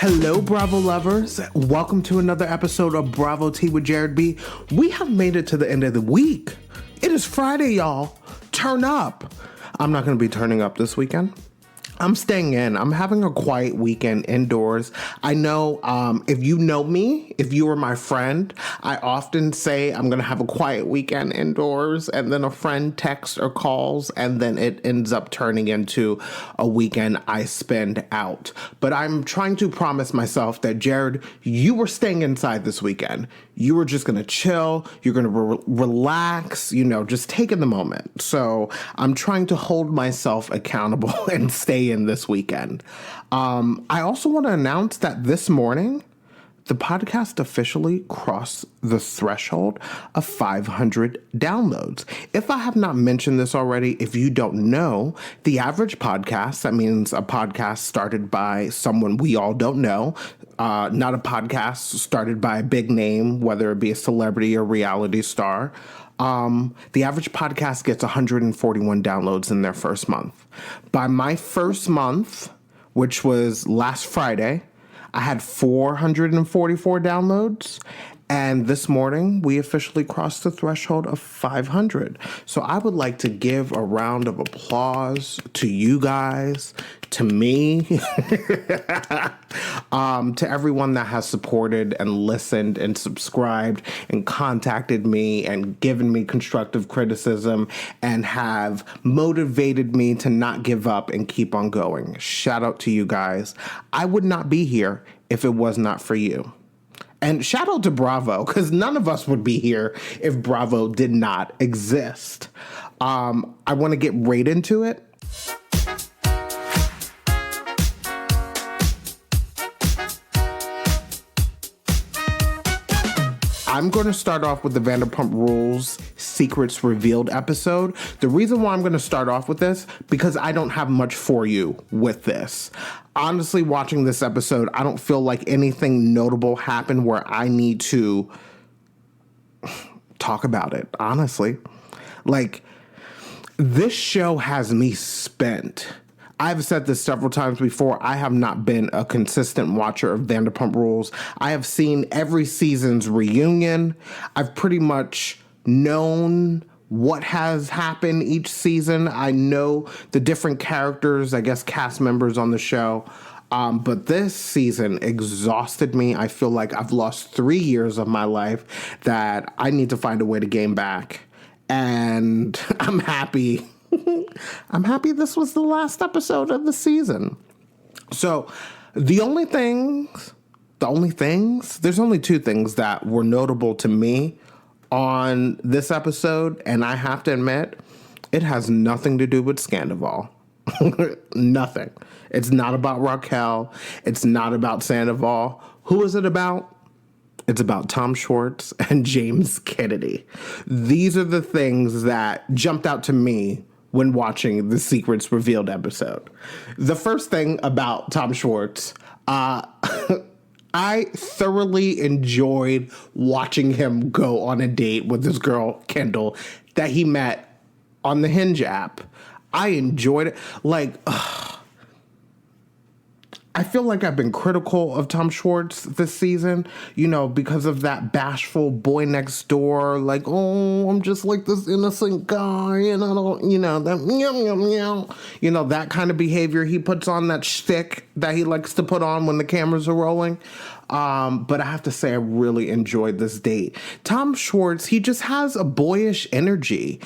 Hello, Bravo lovers. Welcome to another episode of Bravo Tea with Jared B. We have made it to the end of the week. It is Friday, y'all. Turn up. I'm not going to be turning up this weekend. I'm staying in. I'm having a quiet weekend indoors. I know if you know me, if you are my friend, I often say I'm going to have a quiet weekend indoors, and then a friend texts or calls, and then it ends up turning into a weekend I spend out. But I'm trying to promise myself that, Jared, you were staying inside this weekend. You were just going to chill. You're going to relax, just take in the moment. So I'm trying to hold myself accountable and stay in this weekend. I also want to announce that this morning, the podcast officially crossed the threshold of 500 downloads. If I have not mentioned this already, if you don't know, the average podcast, that means a podcast started by someone we all don't know, not a podcast started by a big name, whether it be a celebrity or reality star. The average podcast gets 141 downloads in their first month. By my first month, which was last Friday, I had 444 downloads, and this morning we officially crossed the threshold of 500. So I would like to give a round of applause to you guys, to me, to everyone that has supported and listened and subscribed and contacted me and given me constructive criticism and have motivated me to not give up and keep on going. Shout out to you guys. I would not be here if it was not for you. And shout out to Bravo, because none of us would be here if Bravo did not exist. I want to get right into it. I'm going to start off with the Vanderpump Rules Secrets Revealed episode. The reason why I'm going to start off with this, because I don't have much for you with this. Honestly, watching this episode, I don't feel like anything notable happened where I need to talk about it, honestly. Like, this show has me spent. I've said this several times before. I have not been a consistent watcher of Vanderpump Rules. I have seen every season's reunion. I've pretty much known what has happened each season. I know the different characters, I guess cast members on the show. But this season exhausted me. I feel like I've lost 3 years of my life that I need to find a way to gain back. And I'm happy. I'm happy this was the last episode of the season. So there's only two things that were notable to me on this episode, and I have to admit, it has nothing to do with Scandival. Nothing. It's not about Raquel. It's not about Sandoval. Who is it about? It's about Tom Schwartz and James Kennedy. These are the things that jumped out to me when watching the Secrets Revealed episode. The first thing about Tom Schwartz, I thoroughly enjoyed watching him go on a date with this girl, Kendall, that he met on the Hinge app. I enjoyed it. I feel like I've been critical of Tom Schwartz this season, because of that bashful boy next door, I'm just like this innocent guy, and I don't, that meow, that kind of behavior he puts on, that shtick that he likes to put on when the cameras are rolling. But I have to say, I really enjoyed this date. Tom Schwartz, he just has a boyish energy.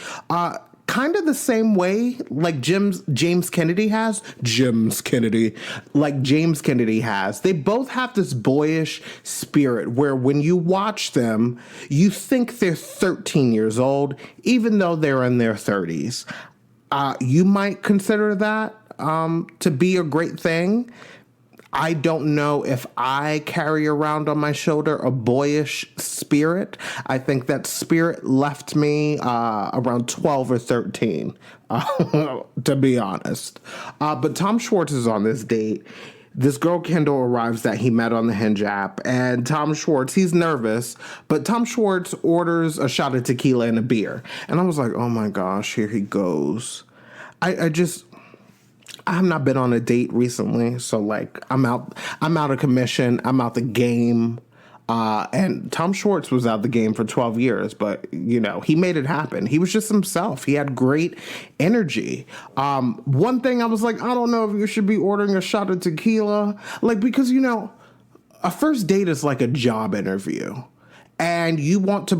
Kind of the same way like James Kennedy has. They both have this boyish spirit where when you watch them, you think they're 13 years old, even though they're in their 30s. You might consider that to be a great thing. I don't know if I carry around on my shoulder a boyish spirit. I think that spirit left me around 12 or 13, to be honest. But Tom Schwartz is on this date. This girl, Kendall, arrives that he met on the Hinge app, and Tom Schwartz, he's nervous, but Tom Schwartz orders a shot of tequila and a beer. And I was like, oh my gosh, here he goes. I have not been on a date recently, so like I'm out of commission, I'm out the game. And Tom Schwartz was out the game for 12 years, but you know, he made it happen. He was just himself. He had great energy. One thing I was like, I don't know if you should be ordering a shot of tequila, like, because you know, a first date is like a job interview. And you want to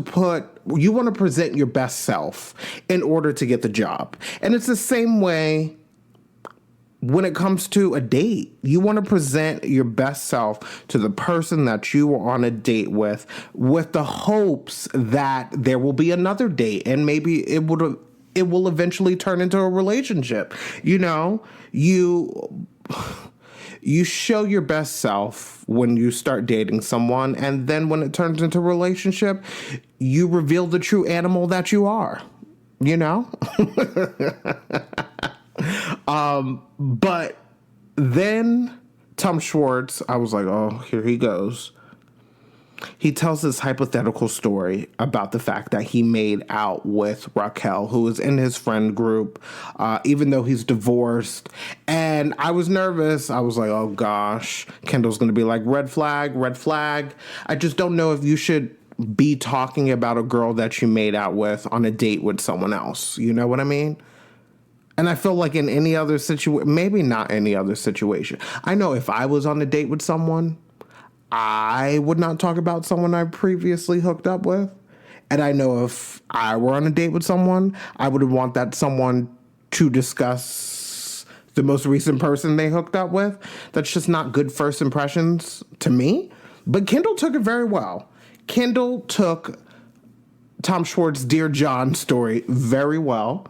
present your best self in order to get the job. And it's the same way when it comes to a date. You want to present your best self to the person that you were on a date with the hopes that there will be another date, and maybe it will eventually turn into a relationship. You know, you show your best self when you start dating someone, and then when it turns into a relationship, you reveal the true animal that you are, you know? But then Tom Schwartz, I was like, oh, here he goes. He tells this hypothetical story about the fact that he made out with Raquel, who was in his friend group, even though he's divorced. And I was nervous. I was like, oh gosh, Kendall's going to be like, red flag, red flag. I just don't know if you should be talking about a girl that you made out with on a date with someone else. You know what I mean? And I feel like in any other situation, maybe not any other situation. I know if I was on a date with someone, I would not talk about someone I previously hooked up with. And I know if I were on a date with someone, I would want that someone to discuss the most recent person they hooked up with. That's just not good first impressions to me. But Kendall took it very well. Kendall took Tom Schwartz's Dear John story very well.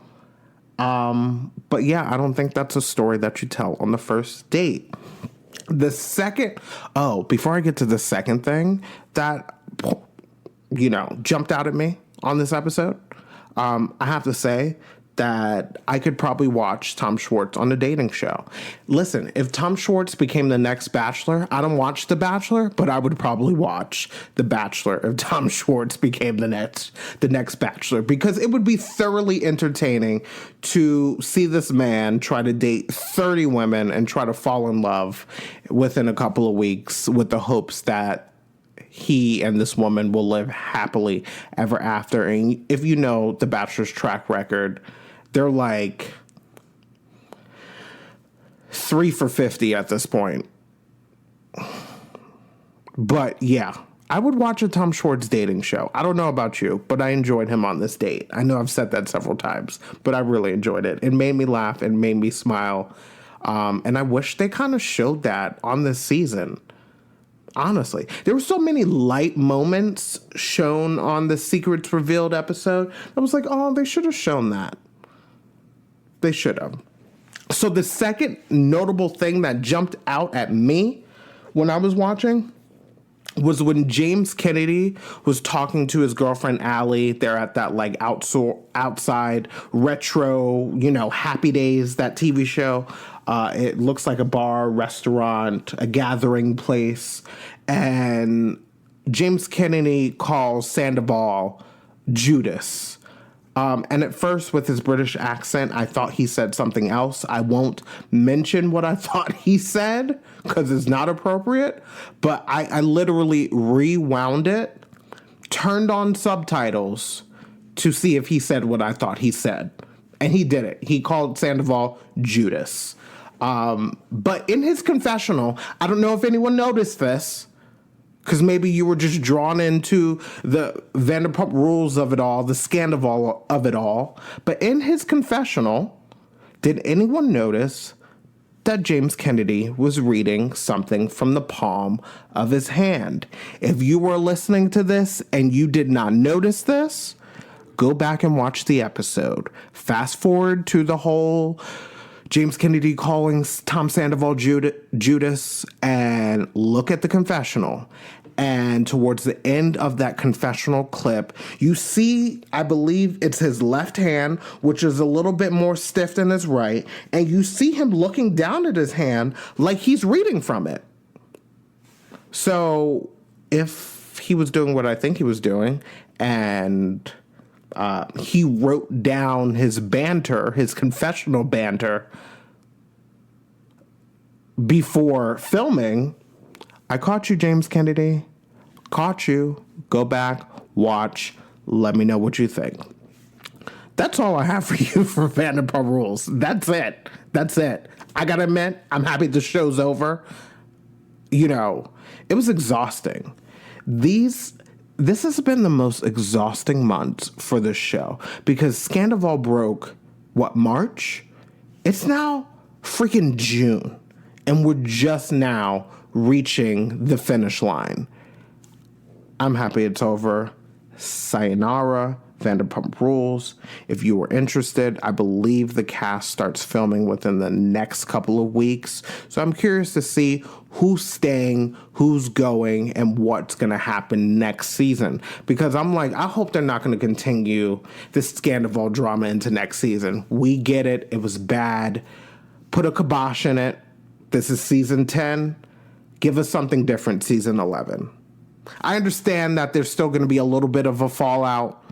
But yeah, I don't think that's a story that you tell on the first date. Before I get to the second thing that, you know, jumped out at me on this episode, I have to say that I could probably watch Tom Schwartz on a dating show. Listen, if Tom Schwartz became the next Bachelor, I don't watch The Bachelor, but I would probably watch The Bachelor if Tom Schwartz became the next Bachelor, because it would be thoroughly entertaining to see this man try to date 30 women and try to fall in love within a couple of weeks with the hopes that he and this woman will live happily ever after. And if you know The Bachelor's track record, they're like 3 for 50 at this point. But yeah, I would watch a Tom Schwartz dating show. I don't know about you, but I enjoyed him on this date. I know I've said that several times, but I really enjoyed it. It made me laugh and made me smile. And I wish they kind of showed that on this season. Honestly, there were so many light moments shown on the Secrets Revealed episode. I was like, oh, they should have shown that. They should have. So the second notable thing that jumped out at me when I was watching was when James Kennedy was talking to his girlfriend, Allie. They're at that like outside retro, you know, Happy Days, that TV show. It looks like a bar, restaurant, a gathering place. And James Kennedy calls Sandoval Judas. And at first, with his British accent, I thought he said something else. I won't mention what I thought he said because it's not appropriate. But I literally rewound it, turned on subtitles to see if he said what I thought he said. And he did it. He called Sandoval Judas. But in his confessional, I don't know if anyone noticed this, because maybe you were just drawn into the Vanderpump Rules of it all, the scandal of it all. But in his confessional, did anyone notice that James Kennedy was reading something from the palm of his hand? If you were listening to this and you did not notice this, go back and watch the episode. Fast forward to the whole James Kennedy calling Tom Sandoval Judas, and look at the confessional. And towards the end of that confessional clip, you see, I believe it's his left hand, which is a little bit more stiff than his right. And you see him looking down at his hand like he's reading from it. So if he was doing what I think he was doing, and he wrote down his banter, his confessional banter, before filming, I caught you, James Kennedy. Caught you. Go back, watch, let me know what you think. That's all I have for you for Vanderpump Rules. That's it. I gotta admit, I'm happy the show's over. You know, it was exhausting. This has been the most exhausting month for this show because Scandival broke, March? It's now freaking June, and we're just now reaching the finish line. I'm happy it's over. Sayonara, Vanderpump Rules. If you were interested, I believe the cast starts filming within the next couple of weeks. So I'm curious to see who's staying, who's going, and what's going to happen next season. Because I'm like, I hope they're not going to continue this Scandival drama into next season. We get it. It was bad. Put a kibosh in it. This is season 10. Give us something different season 11. I understand that there's still going to be a little bit of a fallout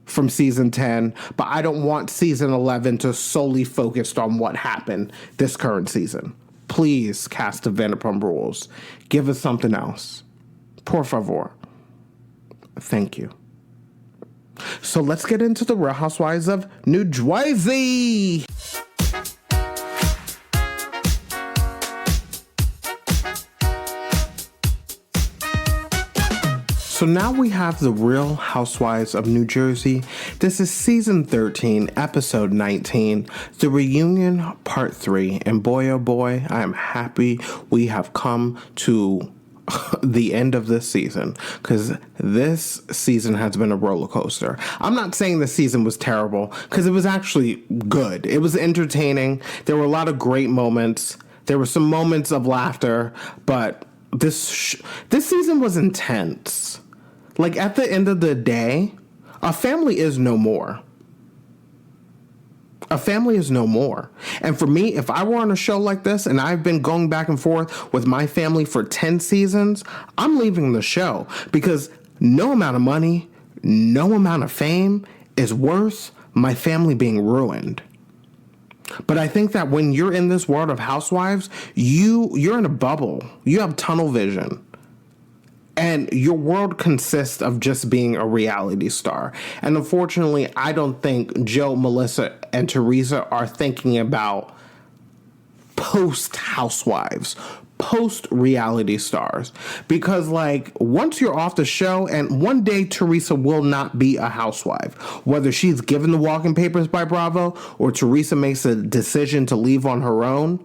from season 10, but I don't want season 11 to solely focus on what happened this current season. Please, cast of Vanderpump Rules, give us something else. Por favor. Thank you. So let's get into the Real Housewives of New Jersey. So now we have the Real Housewives of New Jersey. This is season 13, episode 19, the reunion part 3. And boy, oh boy, I am happy we have come to the end of this season, because this season has been a roller coaster. I'm not saying the season was terrible, because it was actually good. It was entertaining. There were a lot of great moments. There were some moments of laughter, but this season was intense. Like, at the end of the day, a family is no more. A family is no more. And for me, if I were on a show like this and I've been going back and forth with my family for 10 seasons, I'm leaving the show, because no amount of money, no amount of fame is worth my family being ruined. But I think that when you're in this world of housewives, you're in a bubble. You have tunnel vision. And your world consists of just being a reality star. And unfortunately, I don't think Joe, Melissa, and Teresa are thinking about post-housewives, post-reality stars. Because, like, once you're off the show, and one day Teresa will not be a housewife. Whether she's given the walking papers by Bravo or Teresa makes a decision to leave on her own,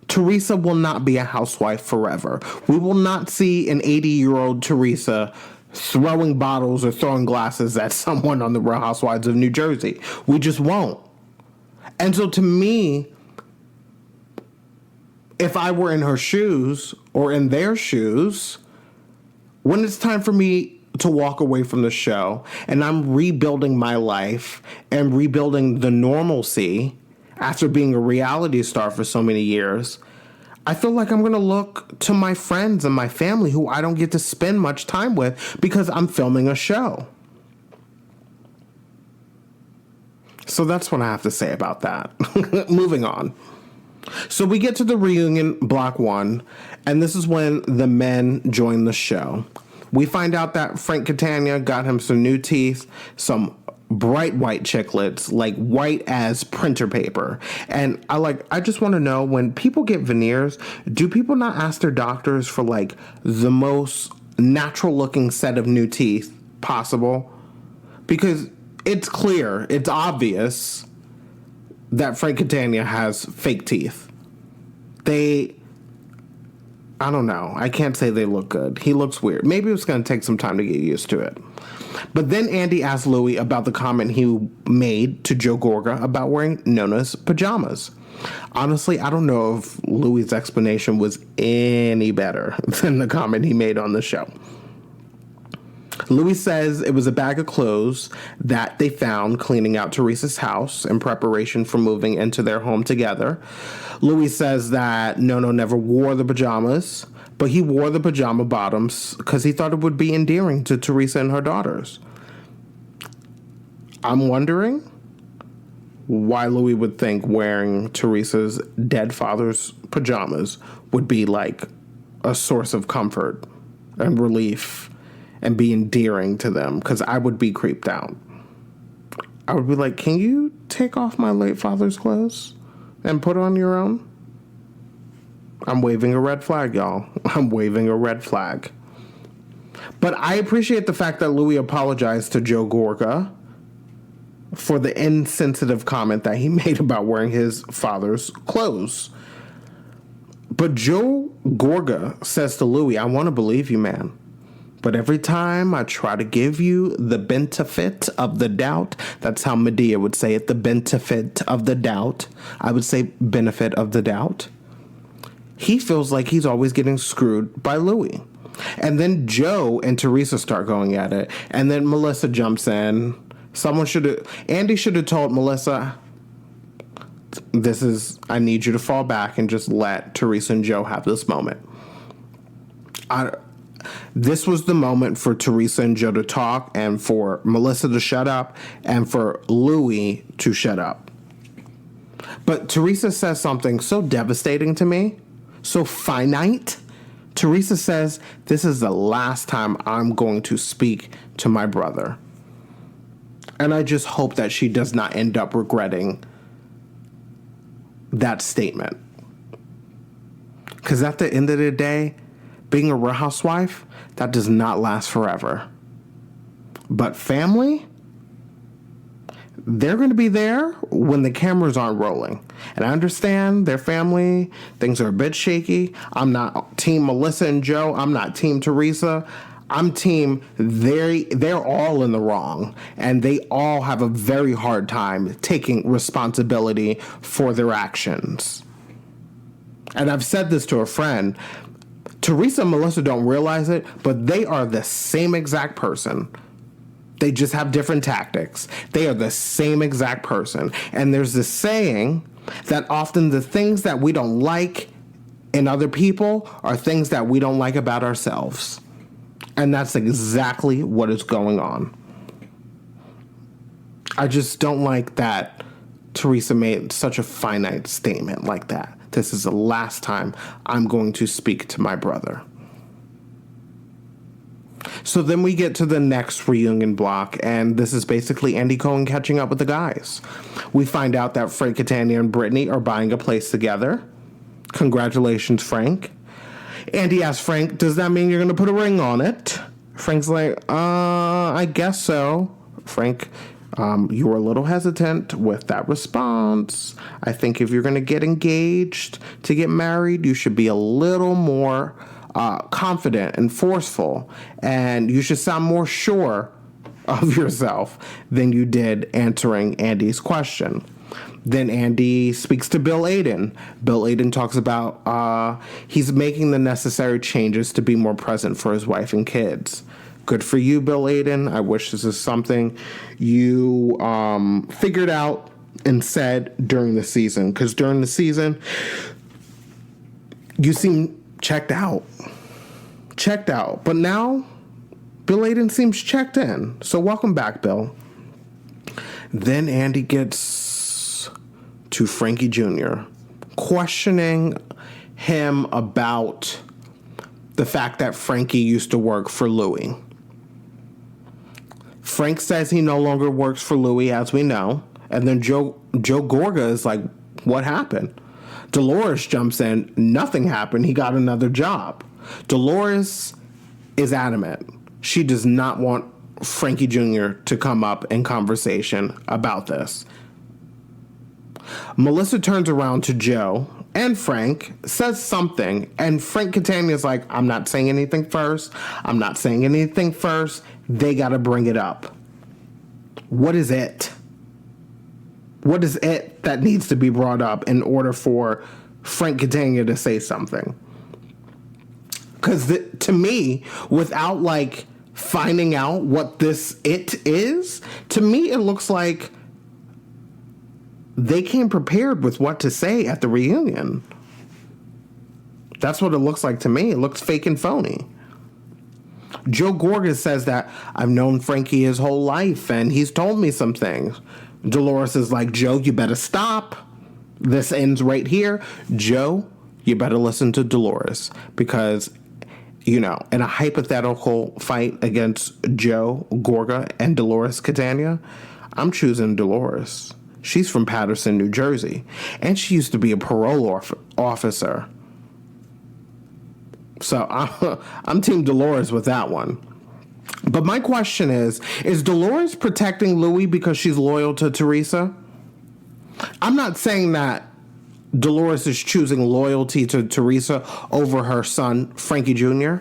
Teresa will not be a housewife forever. We will not see an 80-year-old Teresa throwing bottles or throwing glasses at someone on the Real Housewives of New Jersey. We just won't. And so to me, if I were in her shoes or in their shoes, when it's time for me to walk away from the show and I'm rebuilding my life and rebuilding the normalcy after being a reality star for so many years, I feel like I'm going to look to my friends and my family who I don't get to spend much time with because I'm filming a show. So that's what I have to say about that. Moving on. So we get to the reunion, block 1, and this is when the men join the show. We find out that Frank Catania got him some new teeth, some bright white chiclets, like white as printer paper. And I just want to know, when people get veneers, do people not ask their doctors for like the most natural looking set of new teeth possible? Because it's clear, it's obvious that Frank Catania has fake teeth. I don't know. I can't say they look good. He looks weird. Maybe it's going to take some time to get used to it. But then Andy asked Louis about the comment he made to Joe Gorga about wearing Nona's pajamas. Honestly, I don't know if Louis' explanation was any better than the comment he made on the show. Louis says it was a bag of clothes that they found cleaning out Teresa's house in preparation for moving into their home together. Louis says that Nono never wore the pajamas, but he wore the pajama bottoms because he thought it would be endearing to Teresa and her daughters. I'm wondering, why Louis would think wearing Teresa's dead father's pajamas would be like a source of comfort and relief and be endearing to them, because I would be creeped out. I would be like, can you take off my late father's clothes and put on your own? I'm waving a red flag, y'all. I'm waving a red flag. But I appreciate the fact that Louis apologized to Joe Gorga for the insensitive comment that he made about wearing his father's clothes. But Joe Gorga says to Louis, I want to believe you, man. But every time I try to give you the benefit of the doubt, that's how Medea would say it, the benefit of the doubt. I would say benefit of the doubt. He feels like he's always getting screwed by Louis. And then Joe and Teresa start going at it. And then Melissa jumps in. Andy should have told Melissa, I need you to fall back and just let Teresa and Joe have this moment. This was the moment for Teresa and Joe to talk, and for Melissa to shut up, and for Louis to shut up. But Teresa says something so devastating to me, so finite. Teresa says, this is the last time I'm going to speak to my brother. And I just hope that she does not end up regretting that statement. Because at the end of the day, being a Real Housewife, that does not last forever. But family, they're going to be there when the cameras aren't rolling. And I understand their family, things are a bit shaky. I'm not team Melissa and Joe. I'm not team Teresa. I'm team, they're all in the wrong. And they all have a very hard time taking responsibility for their actions. And I've said this to a friend. Teresa and Melissa don't realize it, but they are the same exact person. They just have different tactics. They are the same exact person. And there's this saying that often the things that we don't like in other people are things that we don't like about ourselves. And that's exactly what is going on. I just don't like that Teresa made such a finite statement like that. This is the last time I'm going to speak to my brother. So then we get to the next reunion block, and this is basically Andy Cohen catching up with the guys. We find out that Frank Catania and Brittany are buying a place together. Congratulations, Frank. Andy asks Frank, does that mean you're going to put a ring on it? Frank's like, I guess so. Frank, you were a little hesitant with that response. I think if you're going to get engaged to get married, you should be a little more confident and forceful, and you should sound more sure of yourself than you did answering Andy's question. Then Andy speaks to Bill Aiden. Bill Aiden talks about he's making the necessary changes to be more present for his wife and kids. Good for you, Bill Aiden. I wish this is something you figured out and said during the season. Because during the season, you seem checked out. But now, Bill Aiden seems checked in. So welcome back, Bill. Then Andy gets to Frankie Jr., questioning him about the fact that Frankie used to work for Louis. Frank says he no longer works for Louis, as we know. And then Joe Gorga is like, what happened? Dolores jumps in. Nothing happened. He got another job. Dolores is adamant. She does not want Frankie Jr. to come up in conversation about this. Melissa turns around to Joe and Frank, says something, and Frank Catania's like, I'm not saying anything first. They got to bring it up. What is it? What is it that needs to be brought up in order for Frank Catania to say something? Because to me, without like finding out what this it is, to me it looks like they came prepared with what to say at the reunion. That's what it looks like to me. It looks fake and phony. Joe Gorga says that I've known Frankie his whole life and he's told me some things. Dolores is like, Joe, you better stop. This ends right here. Joe, you better listen to Dolores because, you know, in a hypothetical fight against Joe, Gorga, and Dolores Catania, I'm choosing Dolores. She's from Paterson, New Jersey, and she used to be a parole officer. So I'm Team Dolores with that one. But my question is Dolores protecting Louis because she's loyal to Teresa? I'm not saying that Dolores is choosing loyalty to Teresa over her son, Frankie Jr.,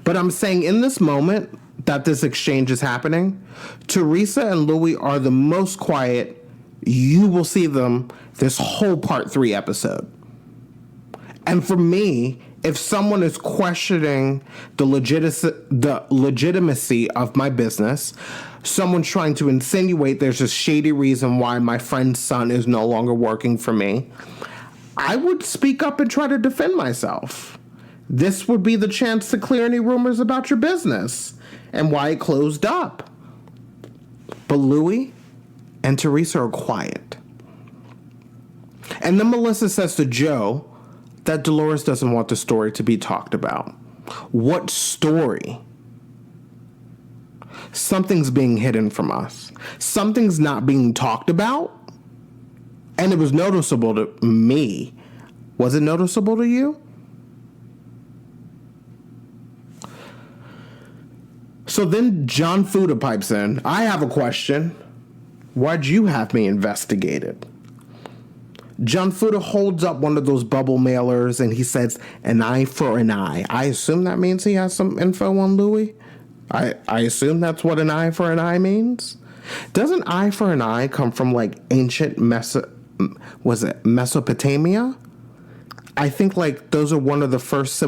but I'm saying in this moment that this exchange is happening, Teresa and Louis are the most quiet. You will see them this whole part 3 episode. And for me, if someone is questioning the legitimacy of my business, someone's trying to insinuate there's a shady reason why my friend's son is no longer working for me, I would speak up and try to defend myself. This would be the chance to clear any rumors about your business and why it closed up. But Louis and Teresa are quiet. And then Melissa says to Joe that Dolores doesn't want the story to be talked about. What story? Something's being hidden from us. Something's not being talked about. And it was noticeable to me. Was it noticeable to you? So then John Fuda pipes in. I have a question. Why'd you have me investigated? John Fuda holds up one of those bubble mailers and he says, an eye for an eye. I assume that means he has some info on Louis. I assume that's what an eye for an eye means. Doesn't eye for an eye come from like ancient Mesopotamia? I think like those are one of the first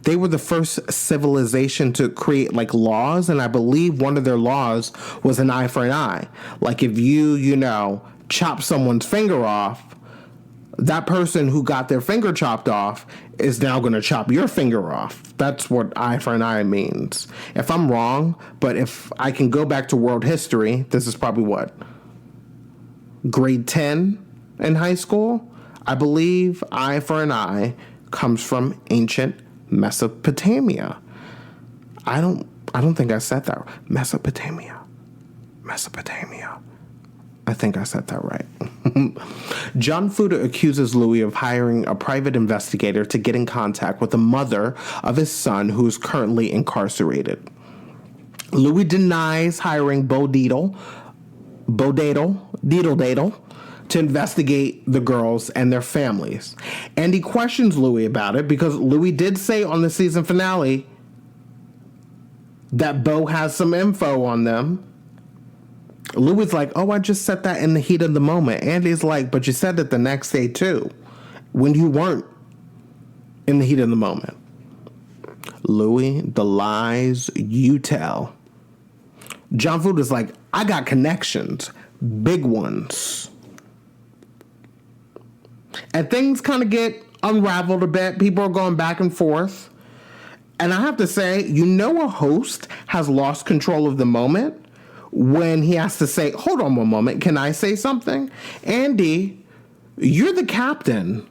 they were the first civilization to create like laws, and I believe one of their laws was an eye for an eye. Like if you chop someone's finger off, that person who got their finger chopped off is now going to chop your finger off. That's what eye for an eye means. If I'm wrong, but if I can go back to world history, this is probably what? Grade 10 in high school? I believe eye for an eye comes from ancient Mesopotamia. I don't think I said that. Mesopotamia. I think I said that right. John Fuda accuses Louis of hiring a private investigator to get in contact with the mother of his son who is currently incarcerated. Louis denies hiring Bo Deedle to investigate the girls and their families. And he questions Louis about it because Louis did say on the season finale that Bo has some info on them. Louis like, oh, I just said that in the heat of the moment. Andy's like, but you said it the next day too, when you weren't in the heat of the moment. Louis, the lies you tell. John Fuda's like, I got connections, big ones. And things kind of get unraveled a bit. People are going back and forth. And I have to say, a host has lost control of the moment when he has to say, hold on one moment, can I say something? Andy, you're the captain.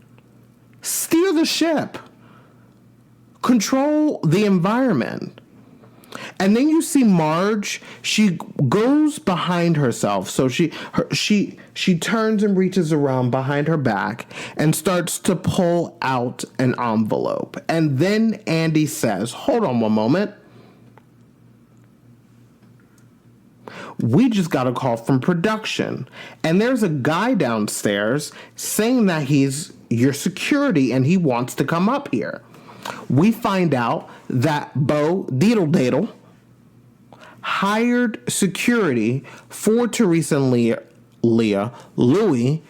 Steer the ship. Control the environment. And then you see Marge, she goes behind herself. So she turns and reaches around behind her back and starts to pull out an envelope. And then Andy says, hold on one moment. We just got a call from production. And there's a guy downstairs saying that he's your security and he wants to come up here. We find out that Bo Deedle hired security for Teresa and Louis,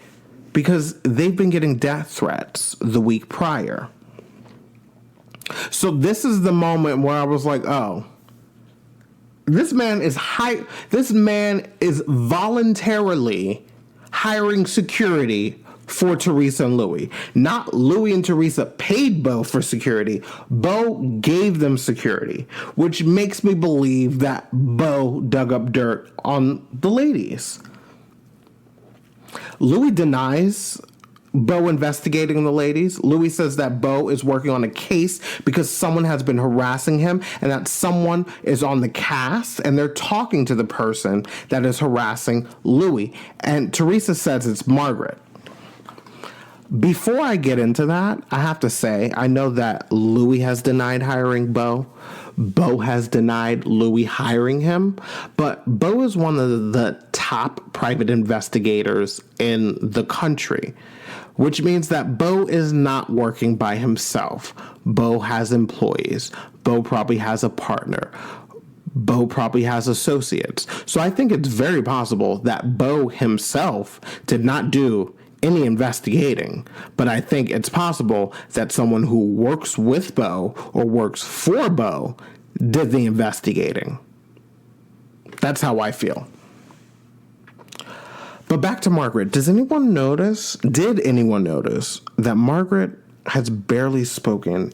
because they've been getting death threats the week prior. So this is the moment where I was like, oh, this man is voluntarily hiring security for Teresa and Louis. Not Louis and Teresa paid Bo for security. Bo gave them security, which makes me believe that Bo dug up dirt on the ladies. Louis denies Beau investigating the ladies. Louis says that Beau is working on a case because someone has been harassing him and that someone is on the cast and they're talking to the person that is harassing Louis. And Teresa says it's Margaret. Before I get into that, I have to say, I know that Louis has denied hiring Beau. Beau has denied Louis hiring him, but Beau is one of the top private investigators in the country, which means that Beau is not working by himself. Beau has employees. Beau probably has a partner. Beau probably has associates. So I think it's very possible that Beau himself did not do any investigating, but I think it's possible that someone who works with Beau or works for Beau did the investigating. That's how I feel. But back to Margaret. Did anyone notice that Margaret has barely spoken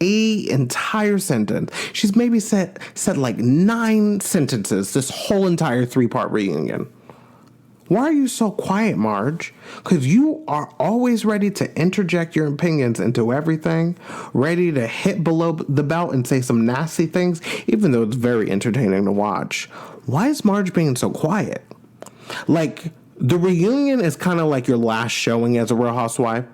an entire sentence? She's maybe said like 9 sentences this whole entire 3-part reunion. Why are you so quiet, Marge? Because you are always ready to interject your opinions into everything, ready to hit below the belt and say some nasty things, even though it's very entertaining to watch. Why is Marge being so quiet? Like, the reunion is kind of like your last showing as a Real Housewife.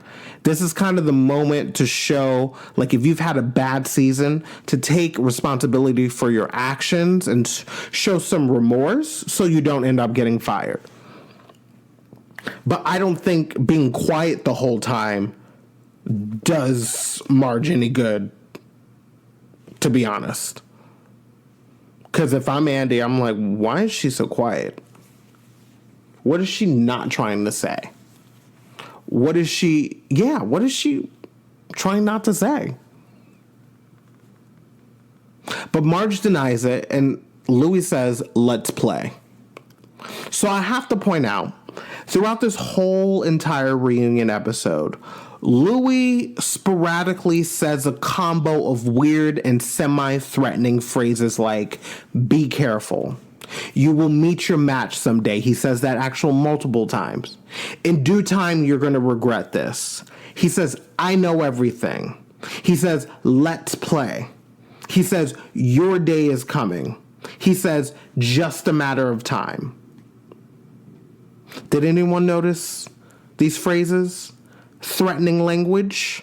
This is kind of the moment to show, like, if you've had a bad season, to take responsibility for your actions and show some remorse so you don't end up getting fired. But I don't think being quiet the whole time does Marge any good, to be honest. Because if I'm Andy, I'm like, why is she so quiet? What is she not trying to say? What is she trying not to say? But Marge denies it, and Louis says, let's play. So I have to point out, throughout this whole entire reunion episode, Louis sporadically says a combo of weird and semi-threatening phrases like, be careful. You will meet your match someday. He says that actual multiple times. In due time, you're going to regret this. He says, I know everything. He says, let's play. He says, your day is coming. He says, just a matter of time. Did anyone notice these phrases? Threatening language?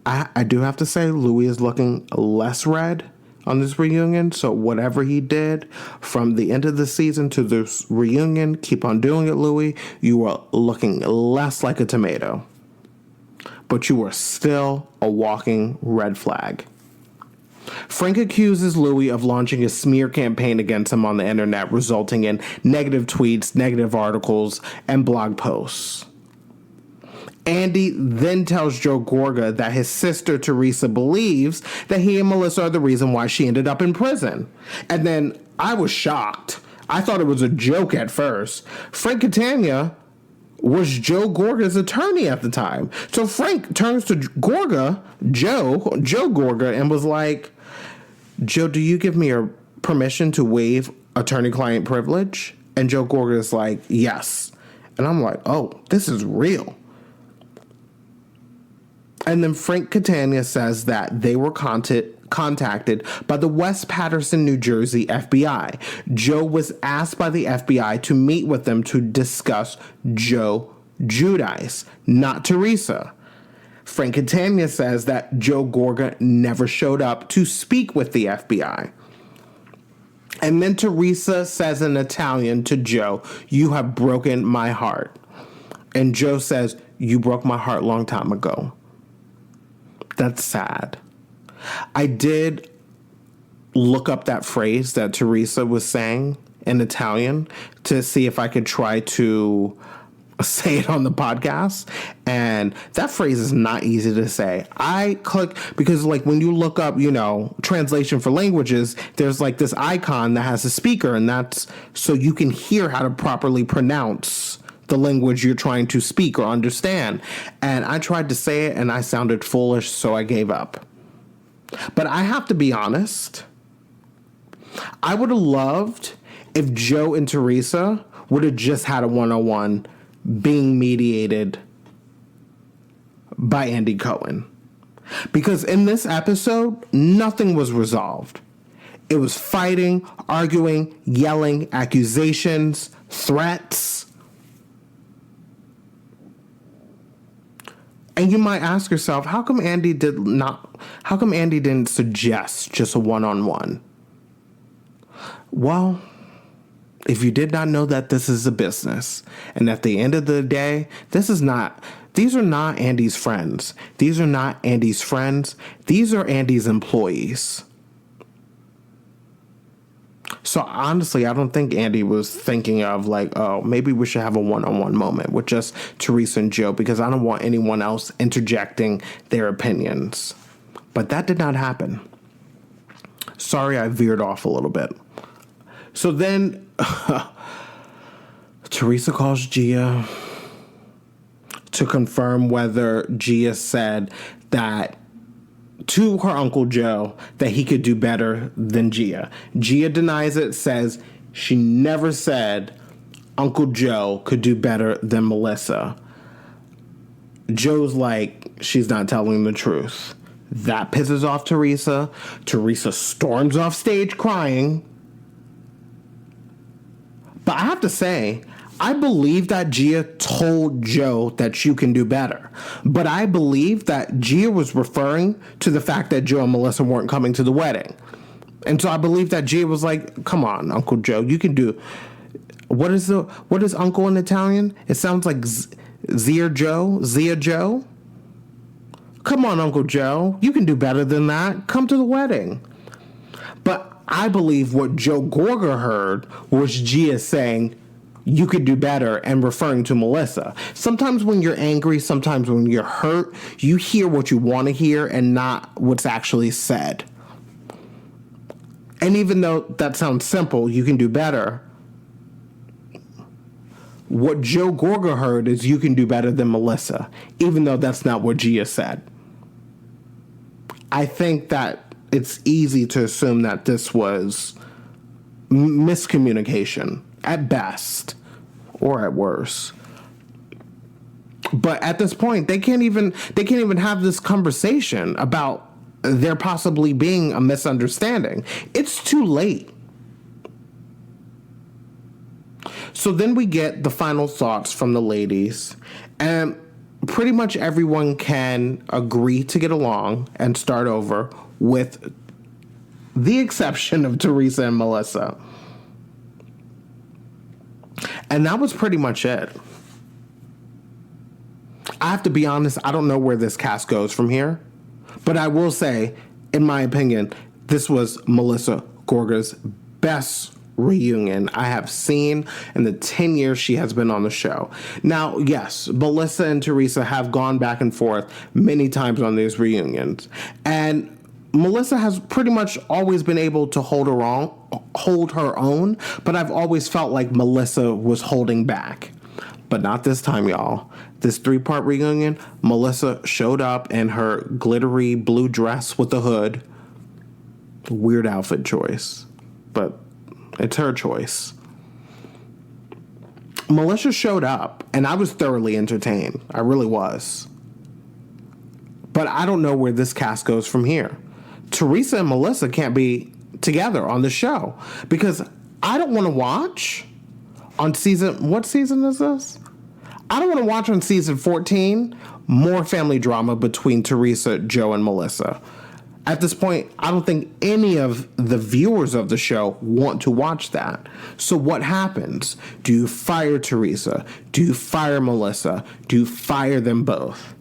I do have to say, Louis is looking less red on this reunion. So whatever he did from the end of the season to this reunion, keep on doing it, Louis. You are looking less like a tomato. But you are still a walking red flag. Frank accuses Louis of launching a smear campaign against him on the internet, resulting in negative tweets, negative articles, and blog posts. Andy then tells Joe Gorga that his sister Teresa believes that he and Melissa are the reason why she ended up in prison. And then I was shocked. I thought it was a joke at first. Frank Catania was Joe Gorga's attorney at the time. So Frank turns to Gorga, Joe Gorga, and was like, Joe, do you give me your permission to waive attorney-client privilege? And Joe Gorga is like, yes. And I'm like, oh, this is real. And then Frank Catania says that they were contacted by the West Paterson, New Jersey FBI. Joe was asked by the FBI to meet with them to discuss Joe Giudice, not Teresa. Frank Catania says that Joe Gorga never showed up to speak with the FBI. And then Teresa says in Italian to Joe, you have broken my heart. And Joe says, you broke my heart a long time ago. That's sad. I did look up that phrase that Teresa was saying in Italian to see if I could try to say it on the podcast, and that phrase is not easy to say. I click because, like, when you look up, translation for languages, there's like this icon that has a speaker, and that's so you can hear how to properly pronounce the language you're trying to speak or understand. And I tried to say it, and I sounded foolish, so I gave up. But I have to be honest, I would have loved if Joe and Teresa would have just had a one-on-one being mediated by Andy Cohen. Because in this episode, nothing was resolved. It was fighting, arguing, yelling, accusations, threats. And you might ask yourself, how come Andy didn't suggest just a one-on-one? Well, if you did not know that this is a business, and at the end of the day, these are not Andy's friends. These are not Andy's friends. These are Andy's employees. So honestly, I don't think Andy was thinking of like, oh, maybe we should have a one-on-one moment with just Teresa and Joe, because I don't want anyone else interjecting their opinions. But that did not happen. Sorry, I veered off a little bit. So then Teresa calls Gia to confirm whether Gia said that to her Uncle Joe that he could do better than Gia. Gia denies it, says she never said Uncle Joe could do better than Melissa. Joe's like, she's not telling the truth. That pisses off Teresa. Teresa storms off stage crying. But I have to say, I believe that Gia told Joe that you can do better. But I believe that Gia was referring to the fact that Joe and Melissa weren't coming to the wedding. And so I believe that Gia was like, come on, Uncle Joe, you can do... What is uncle in Italian? It sounds like Zia Joe. Come on, Uncle Joe, you can do better than that. Come to the wedding. But I believe what Joe Gorga heard was Gia saying, you could do better, and referring to Melissa. Sometimes when you're angry, sometimes when you're hurt, you hear what you want to hear and not what's actually said. And even though that sounds simple, you can do better, what Joe Gorga heard is you can do better than Melissa, even though that's not what Gia said. I think that it's easy to assume that this was miscommunication at best, or at worst. But at this point, they can't even have this conversation about there possibly being a misunderstanding. It's too late. So then we get the final thoughts from the ladies, and pretty much everyone can agree to get along and start over, with the exception of Teresa and Melissa. And that was pretty much it. I have to be honest, I don't know where this cast goes from here. But I will say, in my opinion, this was Melissa Gorga's best reunion I have seen in the 10 years she has been on the show. Now, yes, Melissa and Teresa have gone back and forth many times on these reunions. And Melissa has pretty much always been able to hold her own, but I've always felt like Melissa was holding back. But not this time, y'all. This 3-part reunion, Melissa showed up in her glittery blue dress with a hood. Weird outfit choice, but it's her choice. Melissa showed up, and I was thoroughly entertained. I really was. But I don't know where this cast goes from here. Teresa and Melissa can't be together on the show, because I don't want to watch on what season is this? I don't want to watch on season 14 more family drama between Teresa, Joe, and Melissa. At this point, I don't think any of the viewers of the show want to watch that. So what happens? Do you fire Teresa? Do you fire Melissa? Do you fire them both?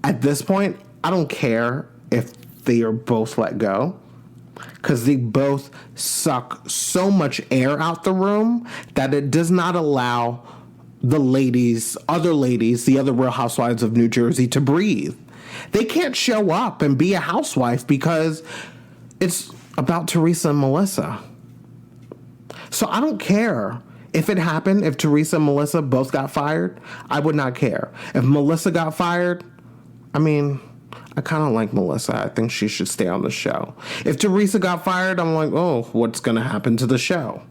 At this point, I don't care if they are both let go, because they both suck so much air out the room that it does not allow the other Real Housewives of New Jersey to breathe. They can't show up and be a housewife because it's about Teresa and Melissa. So I don't care if it happened, if Teresa and Melissa both got fired. I would not care. If Melissa got fired, I mean, I kind of like Melissa. I think she should stay on the show. If Teresa got fired, I'm like, oh, what's going to happen to the show?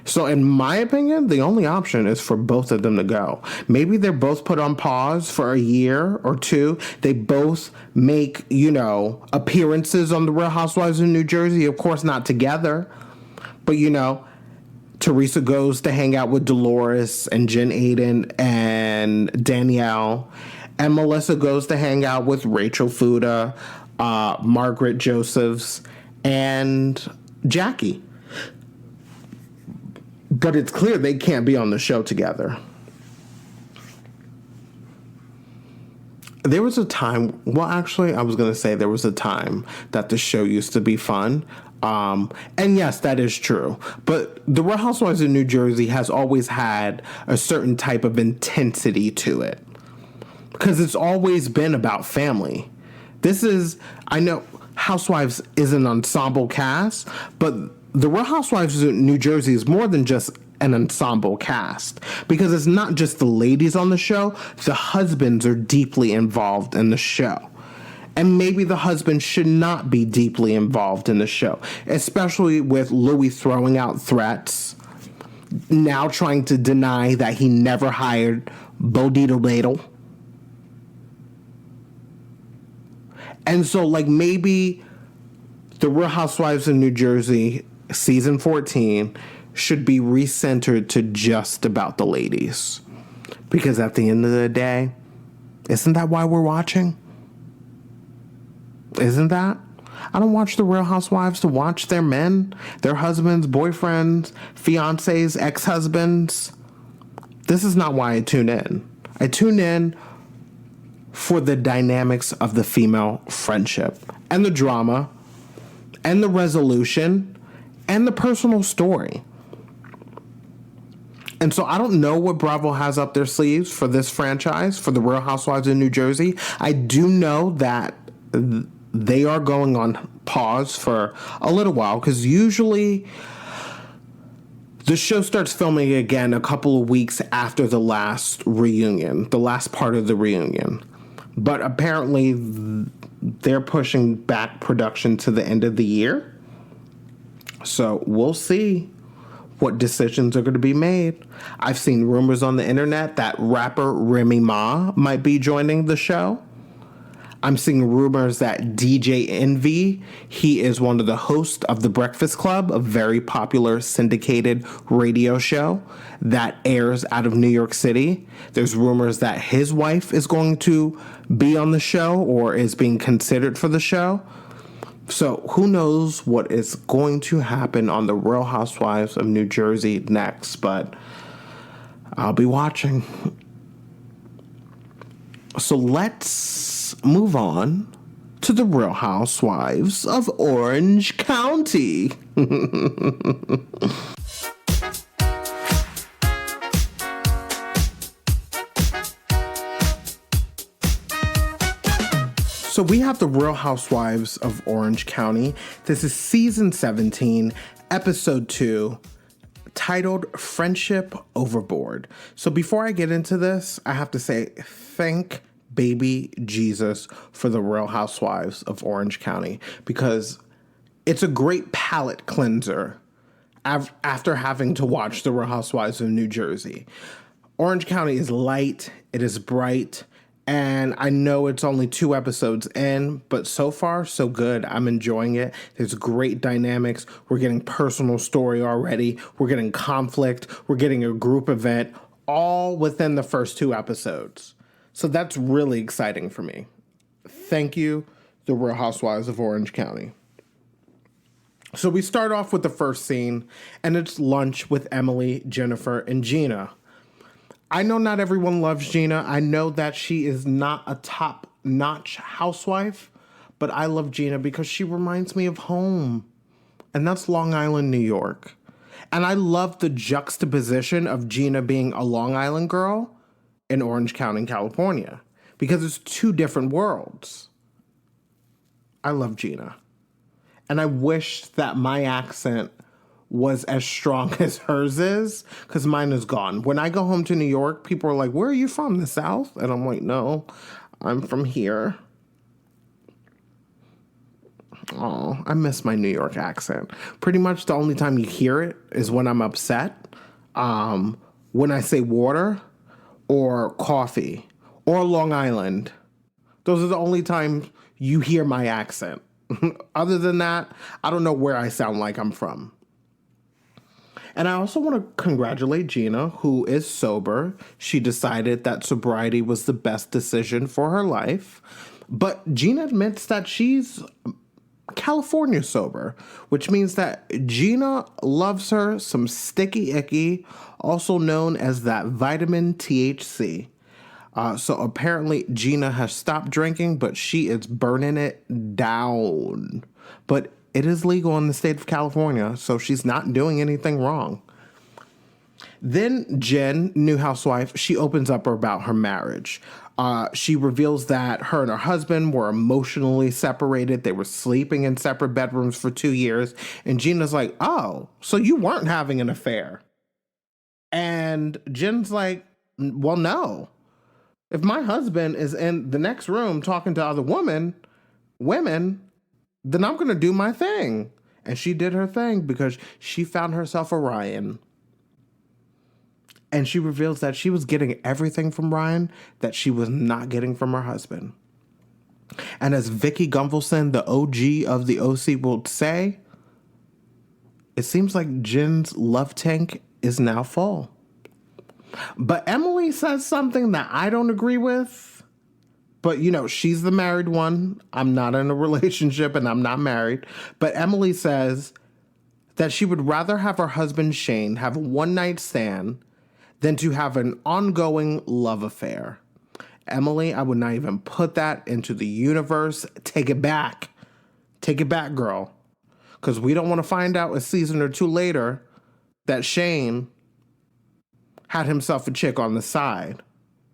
So in my opinion, the only option is for both of them to go. Maybe they're both put on pause for a year or two. They both make, appearances on the Real Housewives of New Jersey. Of course, not together. But, Teresa goes to hang out with Dolores and Jen Aiden and Danielle. And Melissa goes to hang out with Rachel Fuda, Margaret Josephs, and Jackie. But it's clear they can't be on the show together. There was a time, I was going to say there was a time that the show used to be fun. And yes, that is true. But the Real Housewives of New Jersey has always had a certain type of intensity to it. Because it's always been about family. I know Housewives is an ensemble cast, but the Real Housewives of New Jersey is more than just an ensemble cast. Because it's not just the ladies on the show, the husbands are deeply involved in the show. And maybe the husband should not be deeply involved in the show, especially with Louis throwing out threats, now trying to deny that he never hired Bo Dietl Ladle. And so, maybe the Real Housewives of New Jersey, season 14, should be recentered to just about the ladies. Because at the end of the day, isn't that why we're watching? Isn't that? I don't watch the Real Housewives to watch their men, their husbands, boyfriends, fiancés, ex-husbands. This is not why I tune in. I tune in for the dynamics of the female friendship and the drama and the resolution and the personal story. And so I don't know what Bravo has up their sleeves for this franchise, for the Real Housewives of New Jersey. I do know that they are going on pause for a little while because usually the show starts filming again a couple of weeks after the last reunion, the last part of the reunion. But apparently they're pushing back production to the end of the year. So we'll see what decisions are going to be made. I've seen rumors on the internet that rapper Remy Ma might be joining the show. I'm seeing rumors that DJ Envy, he is one of the hosts of The Breakfast Club, a very popular syndicated radio show that airs out of New York City. There's rumors that his wife is going to be on the show or is being considered for the show. So who knows what is going to happen on the Real Housewives of New Jersey next, but I'll be watching. So let's move on to the Real Housewives of Orange County. So we have the Real Housewives of Orange County. This is season 17, episode 2, titled Friendship Overboard. So before I get into this, I have to say thank baby Jesus for the Real Housewives of Orange County, because it's a great palate cleanser after having to watch the Real Housewives of New Jersey. Orange County is light, it is bright, and I know it's only 2 episodes in, but so far, so good. I'm enjoying it. There's great dynamics. We're getting personal story already. We're getting conflict. We're getting a group event, all within the first 2 episodes. So that's really exciting for me. Thank you, the Real Housewives of Orange County. So we start off with the first scene, and it's lunch with Emily, Jennifer, and Gina. I know not everyone loves Gina. I know that she is not a top-notch housewife, but I love Gina because she reminds me of home, and that's Long Island, New York. And I love the juxtaposition of Gina being a Long Island girl in Orange County, California, because it's 2 different worlds. I love Gina. And I wish that my accent was as strong as hers is, because mine is gone. When I go home to New York, people are like, where are you from, the South? And I'm like, no, I'm from here. Oh, I miss my New York accent. Pretty much the only time you hear it is when I'm upset, when I say water or coffee or Long Island. Those are the only times you hear my accent. Other than that, I don't know where I sound like I'm from. And I also want to congratulate Gina, who is sober. She decided that sobriety was the best decision for her life. But Gina admits that she's California sober, which means that Gina loves her some sticky icky, also known as that vitamin THC. So apparently Gina has stopped drinking, but she is burning it down. But it is legal in the state of California, so she's not doing anything wrong. Then Jen, new housewife, she opens up about her marriage. She reveals that her and her husband were emotionally separated. They were sleeping in separate bedrooms for 2 years. And Gina's like, oh, so you weren't having an affair. And Jen's like, well, no. If my husband is in the next room talking to other women, then I'm going to do my thing. And she did her thing because she found herself a Ryan. And she reveals that she was getting everything from Ryan that she was not getting from her husband. And as Vicky Gunvalson, the OG of the OC, will say, it seems like Jen's love tank is now full. But Emily says something that I don't agree with. But, you know, she's the married one. I'm not in a relationship and I'm not married. But Emily says that she would rather have her husband Shane have a one-night stand than to have an ongoing love affair. Emily, I would not even put that into the universe. Take it back. Take it back, girl. Because we don't want to find out a season or two later that Shane had himself a chick on the side.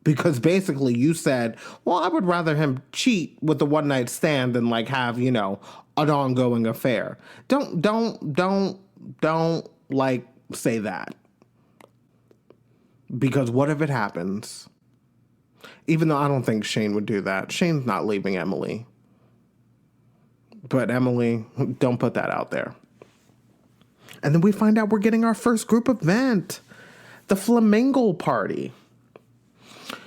Because basically you said, well, I would rather him cheat with the one night stand than like have, you know, an ongoing affair. Don't like say that. Because what if it happens? Even though I don't think Shane would do that. Shane's not leaving Emily. But Emily, don't put that out there. And then we find out we're getting our first group event. The Flamingo Party.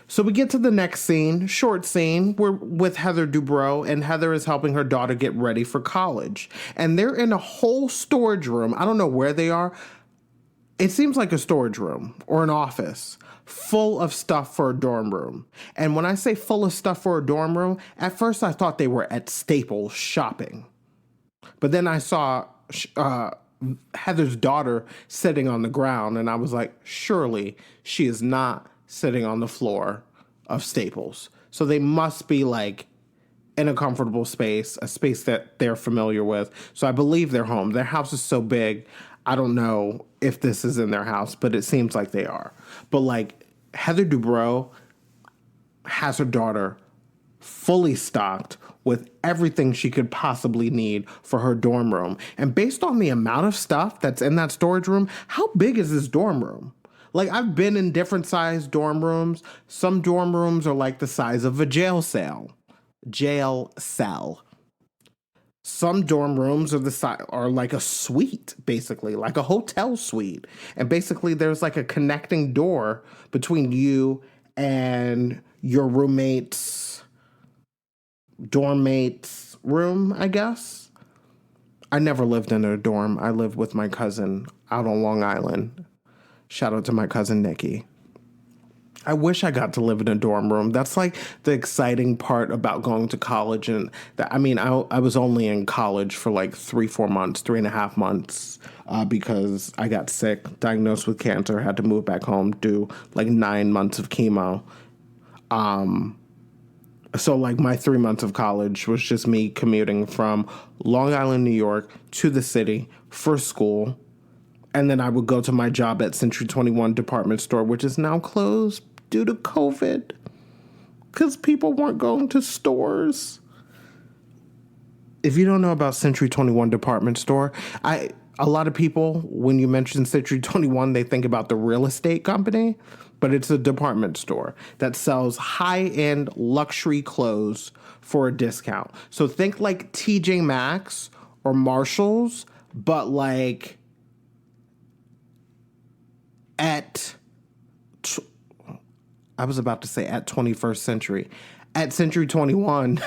So we get to the next scene, short scene. We're with Heather Dubrow, and Heather is helping her daughter get ready for college. And they're in a whole storage room. I don't know where they are. It seems like a storage room or an office full of stuff for a dorm room. And when I say full of stuff for a dorm room, at first I thought they were at Staples shopping. But then I saw Heather's daughter sitting on the ground, and I was like, surely she is not sitting on the floor of Staples. So they must be like in a comfortable space, a space that they're familiar with. So I believe they're home. Their house is so big, I don't know if this is in their house, but it seems like they are. But like Heather Dubrow has her daughter fully stocked with everything she could possibly need for her dorm room. And based on the amount of stuff that's in that storage room, how big is this dorm room? Like, I've been in different sized dorm rooms. Some dorm rooms are like the size of a jail cell. Some dorm rooms are like a suite, basically, like a hotel suite. And basically there's like a connecting door between you and your roommate's dorm mate's room, I guess. I never lived in a dorm. I lived with my cousin out on Long Island. Shout out to my cousin Nikki. I wish I got to live in a dorm room. That's like the exciting part about going to college. And I was only in college for like 3.5 months, because I got sick, diagnosed with cancer, had to move back home, do like 9 months of chemo. So like my 3 months of college was just me commuting from Long Island, New York to the city for school. And then I would go to my job at Century 21 department store, which is now closed due to COVID because people weren't going to stores. If you don't know about Century 21 department store, a lot of people, when you mention Century 21, they think about the real estate company. but it's a department store that sells high-end luxury clothes for a discount. So think like TJ Maxx or Marshalls, but like I was about to say at 21st century. At Century 21,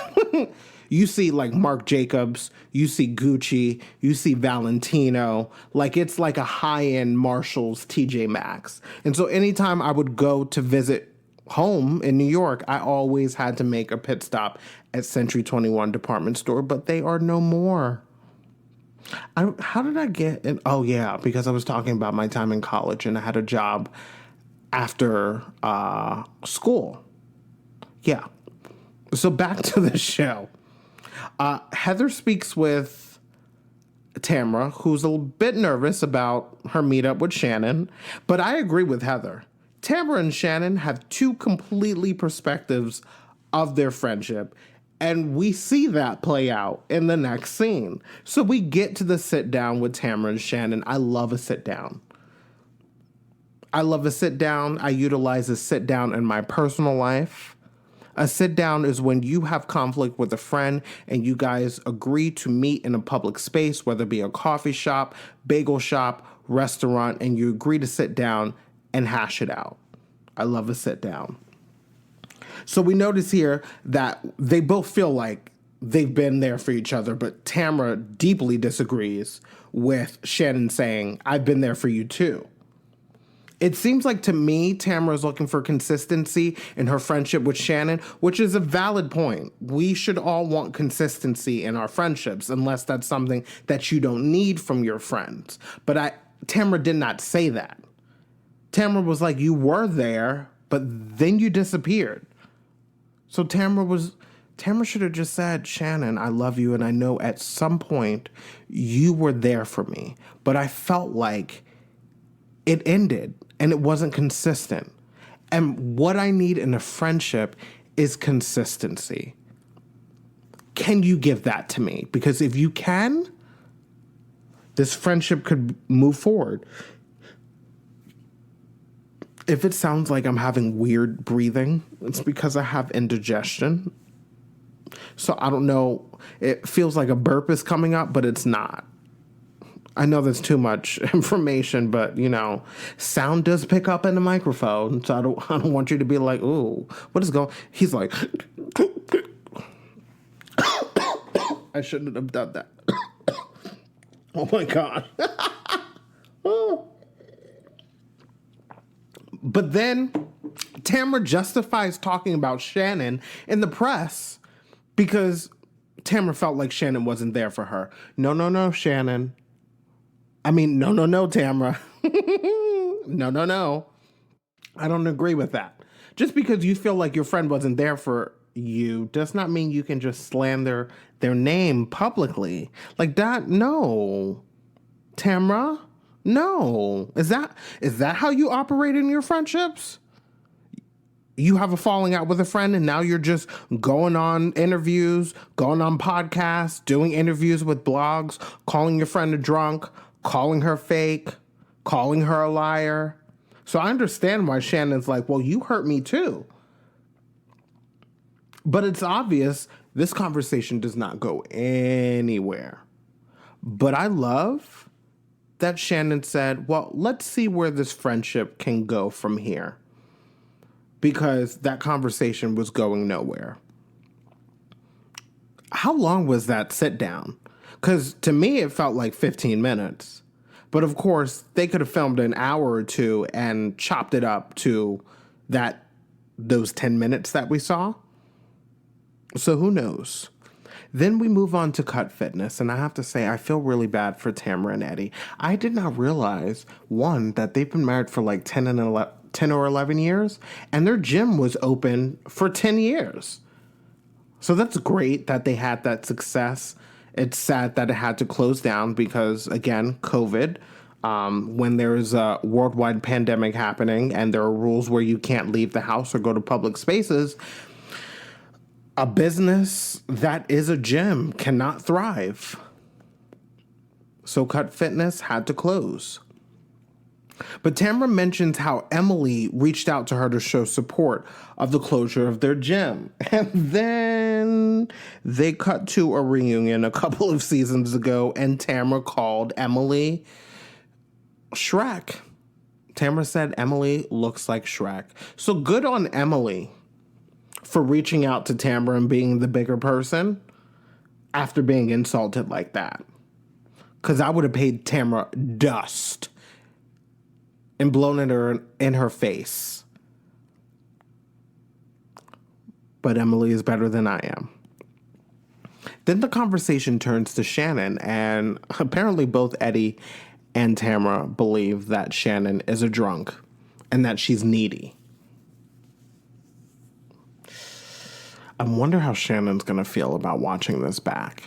you see like Marc Jacobs, you see Gucci, you see Valentino. Like it's like a high-end Marshalls, TJ Maxx. And so anytime I would go to visit home in New York, I always had to make a pit stop at Century 21 department store, but they are no more. How did I get in? Oh, yeah, because I was talking about my time in college and I had a job after school. Yeah. So back to the show. Heather speaks with Tamra, who's a bit nervous about her meetup with Shannon, but I agree with Heather. Tamra and Shannon have two completely perspectives of their friendship, and we see that play out in the next scene. So we get to the sit down with Tamra and Shannon. I love a sit down. I utilize a sit down in my personal life. A sit down is when you have conflict with a friend and you guys agree to meet in a public space, whether it be a coffee shop, bagel shop, restaurant, and you agree to sit down and hash it out. I love a sit down. So we notice here that they both feel like they've been there for each other, but Tamra deeply disagrees with Shannon saying, I've been there for you too. It seems like to me, Tamra is looking for consistency in her friendship with Shannon, which is a valid point. We should all want consistency in our friendships, unless that's something that you don't need from your friends. But Tamra did not say that. Tamra was like, you were there, but then you disappeared. So Tamra should have just said, Shannon, I love you, and I know at some point you were there for me. But I felt like it ended, and it wasn't consistent. And what I need in a friendship is consistency. Can you give that to me? Because if you can, this friendship could move forward. If it sounds like I'm having weird breathing, it's because I have indigestion. So I don't know. It feels like a burp is coming up, but it's not. I know that's too much information, but, sound does pick up in the microphone. So I don't want you to be like, ooh, what is going on? He's like, I shouldn't have done that. Oh, my God. But then Tamra justifies talking about Shannon in the press because Tamra felt like Shannon wasn't there for her. No, Shannon. No, Tamra. No. I don't agree with that. Just because you feel like your friend wasn't there for you does not mean you can just slam their name publicly. Like that, no. Tamra? No. Is that how you operate in your friendships? You have a falling out with a friend and now you're just going on interviews, going on podcasts, doing interviews with blogs, calling your friend a drunk, calling her fake, calling her a liar. So I understand why Shannon's like, well, you hurt me too. But it's obvious this conversation does not go anywhere. But I love that Shannon said, well, let's see where this friendship can go from here. Because that conversation was going nowhere. How long was that sit down? Because to me, it felt like 15 minutes. But of course, they could have filmed an hour or two and chopped it up to those 10 minutes that we saw. So who knows? Then we move on to Cut Fitness. And I have to say, I feel really bad for Tamra and Eddie. I did not realize, one, that they've been married for like 10 or 11 years. And their gym was open for 10 years. So that's great that they had that success. It's sad that it had to close down because, again, COVID, when there is a worldwide pandemic happening and there are rules where you can't leave the house or go to public spaces, a business that is a gym cannot thrive. So Cut Fitness had to close. But Tamra mentions how Emily reached out to her to show support of the closure of their gym. And then they cut to a reunion a couple of seasons ago, and Tamra called Emily Shrek. Tamra said Emily looks like Shrek. So good on Emily for reaching out to Tamra and being the bigger person after being insulted like that. Because I would have paid Tamra dust and blown it in her face. But Emily is better than I am. Then the conversation turns to Shannon, and apparently both Eddie and Tamra believe that Shannon is a drunk and that she's needy. I wonder how Shannon's going to feel about watching this back.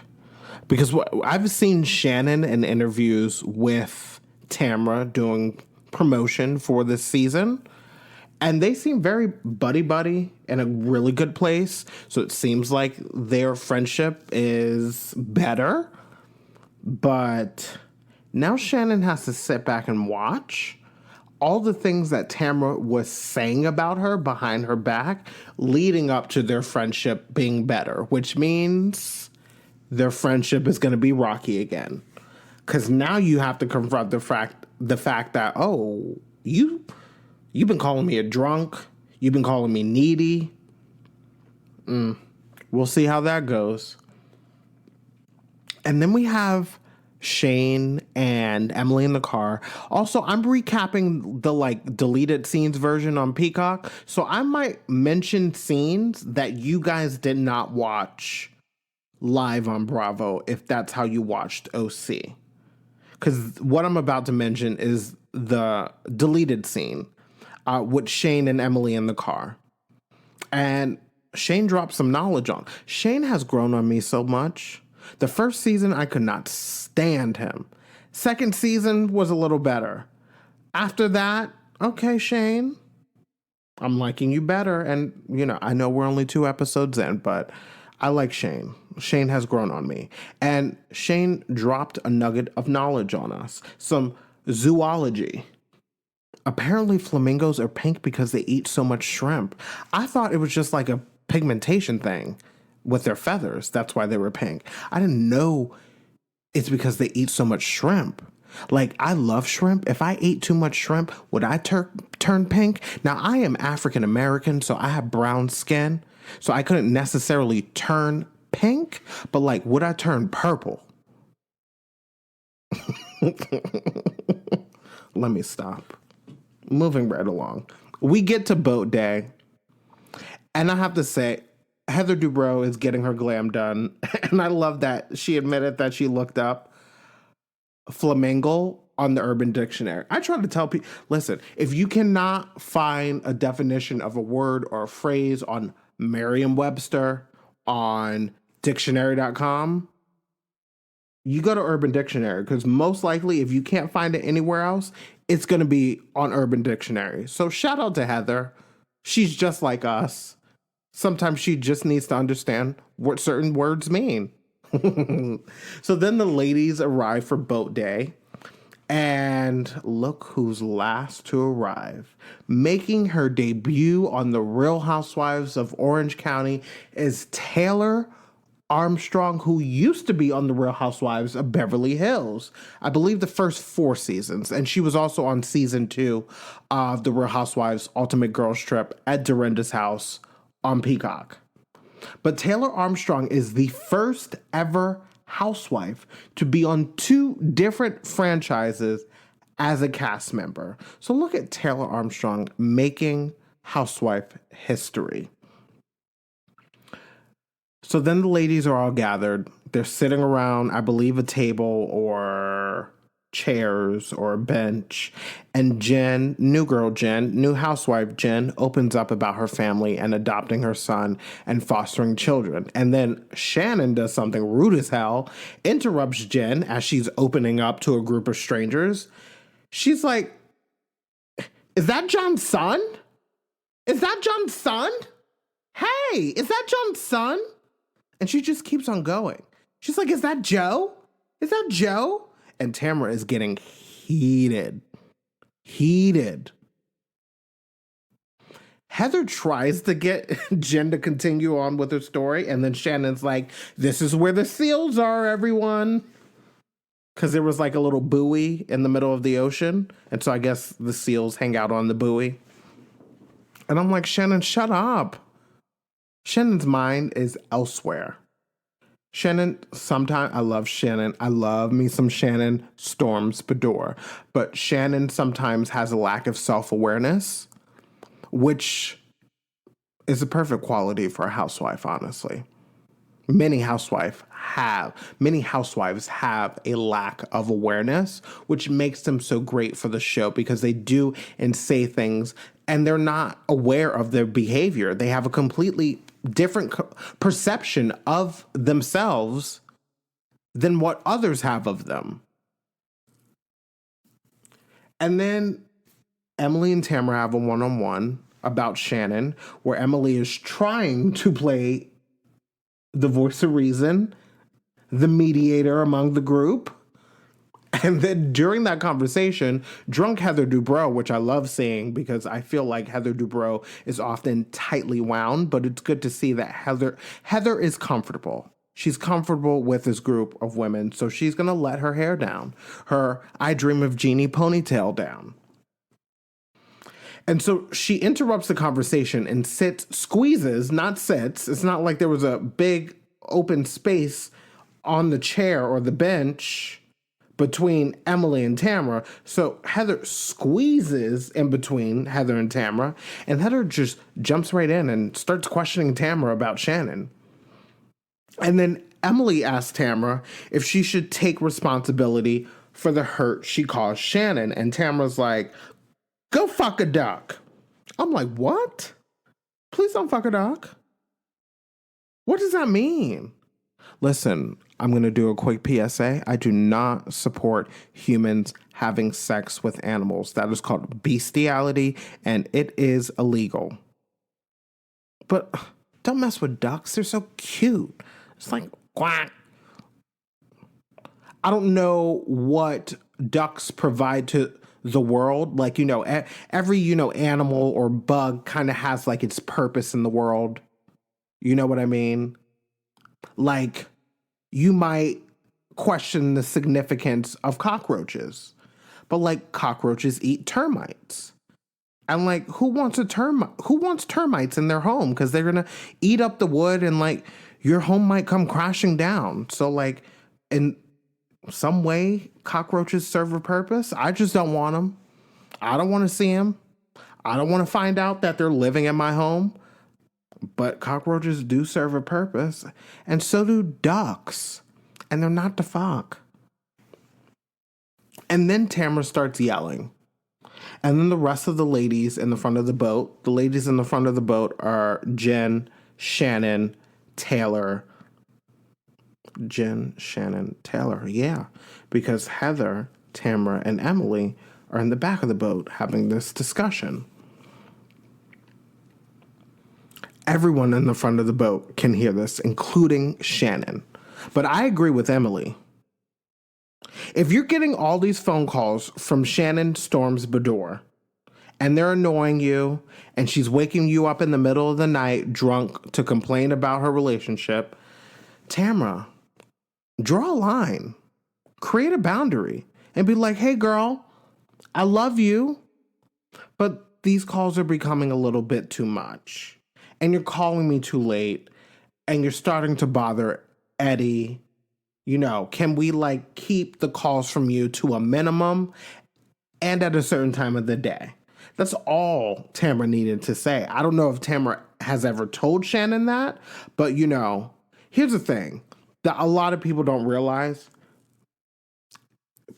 Because I've seen Shannon in interviews with Tamra doing promotion for this season, and they seem very buddy-buddy in a really good place. So it seems like their friendship is better. But now Shannon has to sit back and watch all the things that Tamra was saying about her behind her back leading up to their friendship being better, which means their friendship is going to be rocky again. Because now you have to confront the fact that, oh, you've been calling me a drunk. You've been calling me needy. We'll see how that goes. And then we have Shane and Emily in the car. Also, I'm recapping the deleted scenes version on Peacock. So I might mention scenes that you guys did not watch live on Bravo if that's how you watched OC. Because what I'm about to mention is the deleted scene with Shane and Emily in the car. And Shane dropped some knowledge on. Shane has grown on me so much. The first season, I could not stand him. Second season was a little better. After that, okay, Shane, I'm liking you better. And, I know we're only 2 episodes in, but I like Shane. Shane has grown on me. And Shane dropped a nugget of knowledge on us. Some zoology. Apparently flamingos are pink because they eat so much shrimp. I thought it was just like a pigmentation thing with their feathers. That's why they were pink. I didn't know it's because they eat so much shrimp. Like, I love shrimp. If I ate too much shrimp, would I turn pink? Now, I am African American, so I have brown skin. So I couldn't necessarily turn pink, but would I turn purple? Let me stop. Moving right along. We get to boat day. And I have to say, Heather Dubrow is getting her glam done. And I love that she admitted that she looked up flamingo on the Urban Dictionary. I try to tell people, listen, if you cannot find a definition of a word or a phrase on Merriam-Webster, on dictionary.com, you go to Urban Dictionary, because most likely if you can't find it anywhere else, it's going to be on Urban Dictionary. So shout out to Heather. She's just like us. Sometimes she just needs to understand what certain words mean. So then the ladies arrive for boat day. And look who's last to arrive. Making her debut on the Real Housewives of Orange County is Taylor Armstrong, who used to be on the Real Housewives of Beverly Hills. I believe the first 4 seasons. And she was also on season 2 of the Real Housewives Ultimate Girls Trip at Dorinda's house on Peacock. But Taylor Armstrong is the first ever housewife to be on 2 different franchises as a cast member. So look at Taylor Armstrong making housewife history. So then the ladies are all gathered. They're sitting around, I believe, a table or chairs or a bench. And Jen, new housewife Jen, opens up about her family and adopting her son and fostering children. And then Shannon does something rude as hell, interrupts Jen as she's opening up to a group of strangers. She's like, "Is that John's son? Is that John's son? Hey, is that John's son?" And she just keeps on going. She's like, "Is that Joe? Is that Joe?" And Tamra is getting heated. Heated. Heather tries to get Jen to continue on with her story, and then Shannon's like, this is where the seals are, everyone. Because there was like a little buoy in the middle of the ocean, and so I guess the seals hang out on the buoy. And I'm like, Shannon, shut up. Shannon's mind is elsewhere. Shannon, sometimes, I love Shannon. I love me some Shannon Storms Beador. But Shannon sometimes has a lack of self-awareness, which is a perfect quality for a housewife, honestly. Many housewives have a lack of awareness, which makes them so great for the show because they do and say things and they're not aware of their behavior. They have a completely different perception of themselves than what others have of them. And then Emily and Tamra have a one-on-one about Shannon, where Emily is trying to play the voice of reason, the mediator among the group. And then during that conversation, drunk Heather Dubrow, which I love seeing because I feel like Heather Dubrow is often tightly wound, but it's good to see that Heather is comfortable. She's comfortable with this group of women, so she's going to let her hair down, her I Dream of Jeannie ponytail down. And so she interrupts the conversation and squeezes, not sits. It's not like there was a big open space on the chair or the bench between Emily and Tamra. So Heather squeezes in between Heather and Tamra, and Heather just jumps right in and starts questioning Tamra about Shannon. And then Emily asks Tamra if she should take responsibility for the hurt she caused Shannon. And Tamra's like, go fuck a duck. I'm like, what? Please don't fuck a duck. What does that mean? Listen, I'm going to do a quick PSA. I do not support humans having sex with animals. That is called bestiality, and it is illegal. But don't mess with ducks. They're so cute. It's like, quack. I don't know what ducks provide to the world. Like, every, animal or bug kind of has like its purpose in the world. You know what I mean? Like, you might question the significance of cockroaches, but like cockroaches eat termites. And like, who wants termites in their home? Because they're going to eat up the wood and like your home might come crashing down. So like, in some way, cockroaches serve a purpose. I just don't want them. I don't want to see them. I don't want to find out that they're living in my home. But cockroaches do serve a purpose. And so do ducks. And they're not to fuck. And then Tamra starts yelling. And then the rest of the ladies in the front of the boat. The ladies in the front of the boat are Jen, Shannon, Taylor. Jen, Shannon, Taylor. Yeah. Because Heather, Tamra, and Emily are in the back of the boat having this discussion. Everyone in the front of the boat can hear this, including Shannon. But I agree with Emily. If you're getting all these phone calls from Shannon Storms Beador, and they're annoying you, and she's waking you up in the middle of the night drunk to complain about her relationship, Tamra, draw a line. Create a boundary. And be like, hey, girl, I love you, but these calls are becoming a little bit too much. And you're calling me too late, and you're starting to bother Eddie. Can we like keep the calls from you to a minimum and at a certain time of the day? That's all Tamra needed to say. I don't know if Tamra has ever told Shannon that, but here's the thing that a lot of people don't realize.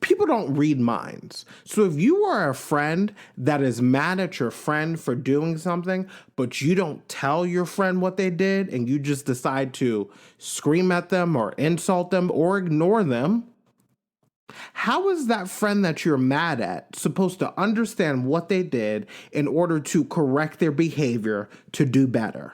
People don't read minds. So if you are a friend that is mad at your friend for doing something, but you don't tell your friend what they did and you just decide to scream at them or insult them or ignore them, how is that friend that you're mad at supposed to understand what they did in order to correct their behavior to do better?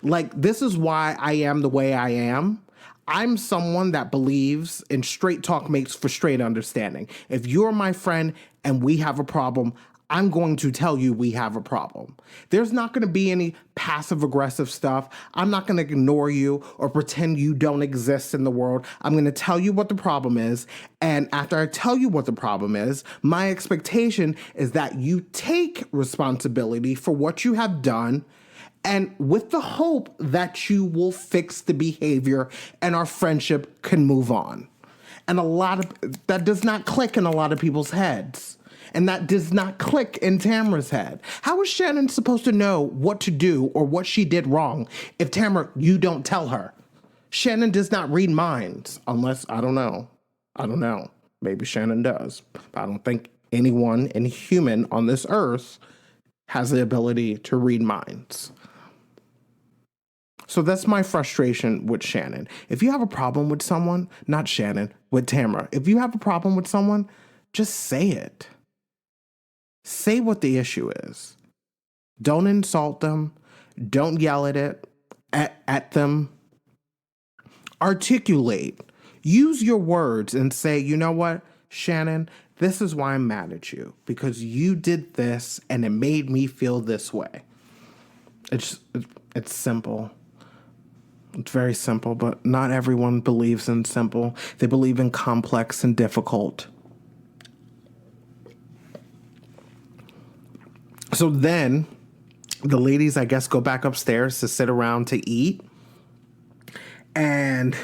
Like, this is why I am the way I am. I'm someone that believes in straight talk makes for straight understanding. If you're my friend and we have a problem, I'm going to tell you we have a problem. There's not going to be any passive aggressive stuff. I'm not going to ignore you or pretend you don't exist in the world. I'm going to tell you what the problem is. And after I tell you what the problem is, my expectation is that you take responsibility for what you have done, and with the hope that you will fix the behavior and our friendship can move on. And that does not click in a lot of people's heads. And that does not click in Tamra's head. How is Shannon supposed to know what to do or what she did wrong if Tamra, you don't tell her? Shannon does not read minds unless, I don't know. Maybe Shannon does. I don't think any human on this earth has the ability to read minds. So that's my frustration with Shannon. If you have a problem with someone, not Shannon, with Tamra, if you have a problem with someone, just say it. Say what the issue is. Don't insult them. Don't yell at them. Articulate. Use your words and say, you know what, Shannon, this is why I'm mad at you. Because you did this and it made me feel this way. It's simple. It's very simple, but not everyone believes in simple. They believe in complex and difficult. So then the ladies, I guess, go back upstairs to sit around to eat. And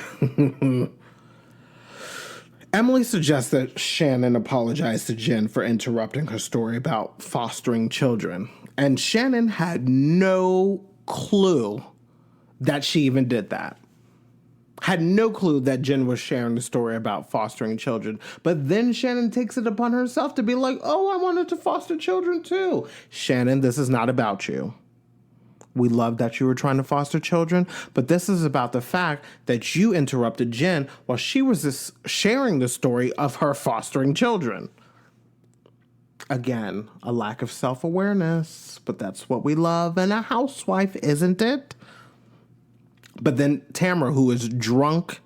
Emily suggests that Shannon apologize to Jen for interrupting her story about fostering children. And Shannon had no clue that she even did that. Had no clue that Jen was sharing the story about fostering children. But then Shannon takes it upon herself to be like, oh, I wanted to foster children too. Shannon, this is not about you. We love that you were trying to foster children, but this is about the fact that you interrupted Jen while she was just sharing the story of her fostering children. Again, a lack of self-awareness, but that's what we love in a housewife, isn't it? But then Tamra, who is drunk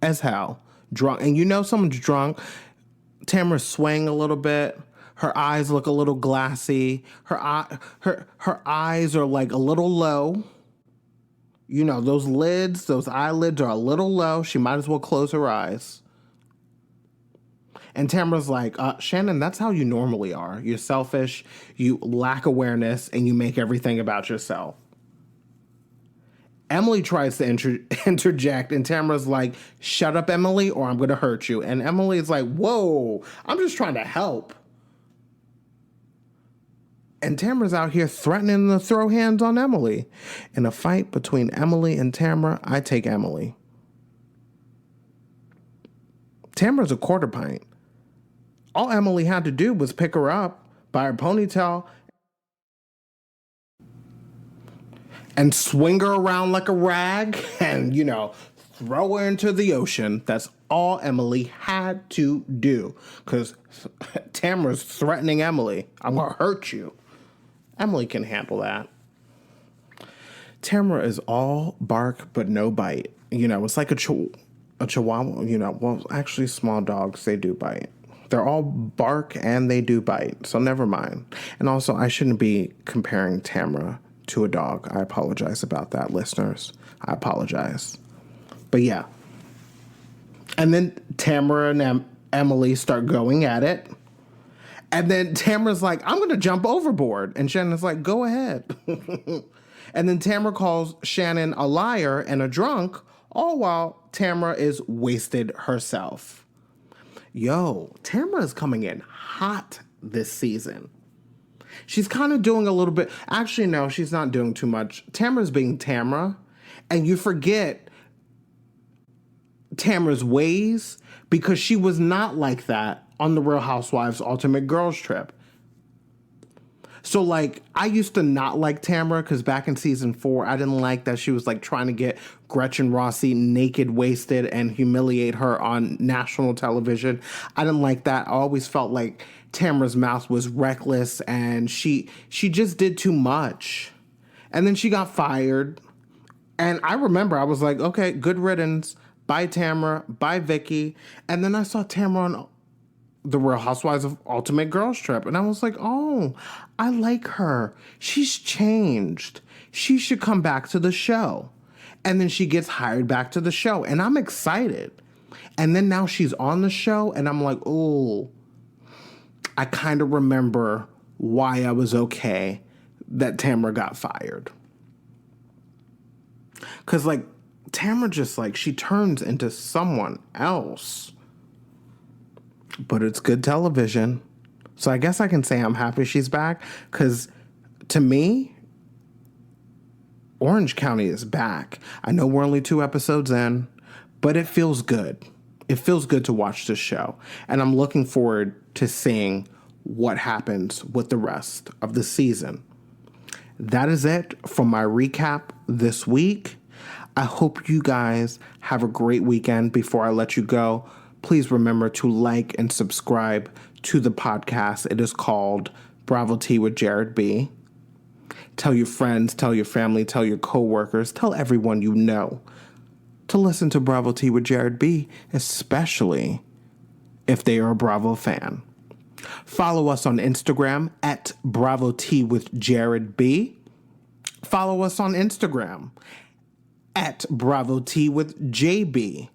as hell, and you know someone's drunk, Tamra's swaying a little bit. Her eyes look a little glassy. Her eyes are like a little low. You know, those eyelids are a little low. She might as well close her eyes. And Tamra's like, Shannon, that's how you normally are. You're selfish, you lack awareness, and you make everything about yourself. Emily tries to interject, and Tamra's like, shut up, Emily, or I'm going to hurt you. And Emily is like, whoa, I'm just trying to help. And Tamra's out here threatening to throw hands on Emily. In a fight between Emily and Tamra, I take Emily. Tamra's a quarter pint. All Emily had to do was pick her up by her ponytail and swing her around like a rag and, throw her into the ocean. That's all Emily had to do. Because Tamra's threatening Emily. I'm going to hurt you. Emily can handle that. Tamra is all bark but no bite. It's like a chihuahua. Well, actually, small dogs, they do bite. They're all bark and they do bite. So never mind. And also, I shouldn't be comparing Tamra to a dog. I apologize about that, listeners. I apologize. But yeah. And then Tamra and Emily start going at it. And then Tamra's like, I'm going to jump overboard. And Shannon's like, go ahead. And then Tamra calls Shannon a liar and a drunk, all while Tamra is wasted herself. Yo, Tamra is coming in hot this season. She's kind of doing a little bit. Actually, no, she's not doing too much. Tamra's being Tamra. And you forget Tamra's ways because she was not like that on the Real Housewives Ultimate Girls Trip. So, I used to not like Tamra because back in season 4, I didn't like that she was, trying to get Gretchen Rossi naked, wasted, and humiliate her on national television. I didn't like that. I always felt like Tamra's mouth was reckless and she just did too much. And then she got fired. And I remember I was like, okay, good riddance. Bye, Tamra. Bye, Vicky. And then I saw Tamra on the Real Housewives of Ultimate Girls Trip. And I was like, oh, I like her. She's changed. She should come back to the show. And then she gets hired back to the show. And I'm excited. And then now she's on the show. And I'm like, oh, I kind of remember why I was okay that Tamra got fired. Because, like, Tamra just, like, she turns into someone else. But it's good television. So I guess I can say I'm happy she's back. Because, to me, Orange County is back. I know we're only 2 episodes in, but it feels good. It feels good to watch this show. And I'm looking forward to seeing what happens with the rest of the season. That is it for my recap this week. I hope you guys have a great weekend. Before I let you go, please remember to like and subscribe to the podcast. It is called Bravo Tea with Jared B. Tell your friends, tell your family, tell your coworkers, tell everyone you know to listen to Bravo Tea with Jared B, especially if they are a Bravo fan. Follow us on Instagram at Bravo Tea with Jared B. Follow us on Instagram at Bravo Tea with JB.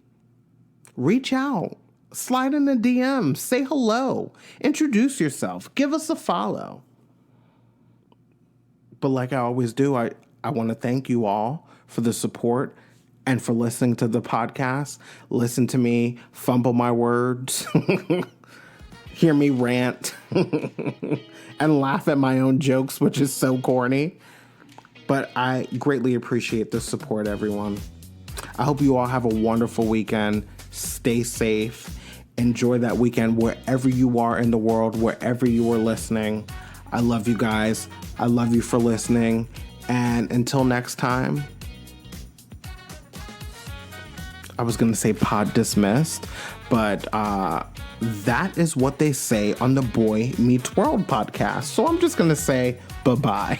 Reach out. Slide in the DM. Say hello. Introduce yourself. Give us a follow. But like I always do, I want to thank you all for the support and for listening to the podcast. Listen to me fumble my words. Hear me rant. And laugh at my own jokes, which is so corny. But I greatly appreciate the support, everyone. I hope you all have a wonderful weekend. Stay safe. Enjoy that weekend wherever you are in the world, wherever you are listening. I love you guys. I love you for listening. And until next time, I was going to say pod dismissed, but that is what they say on the Boy Meets World podcast. So I'm just going to say bye-bye.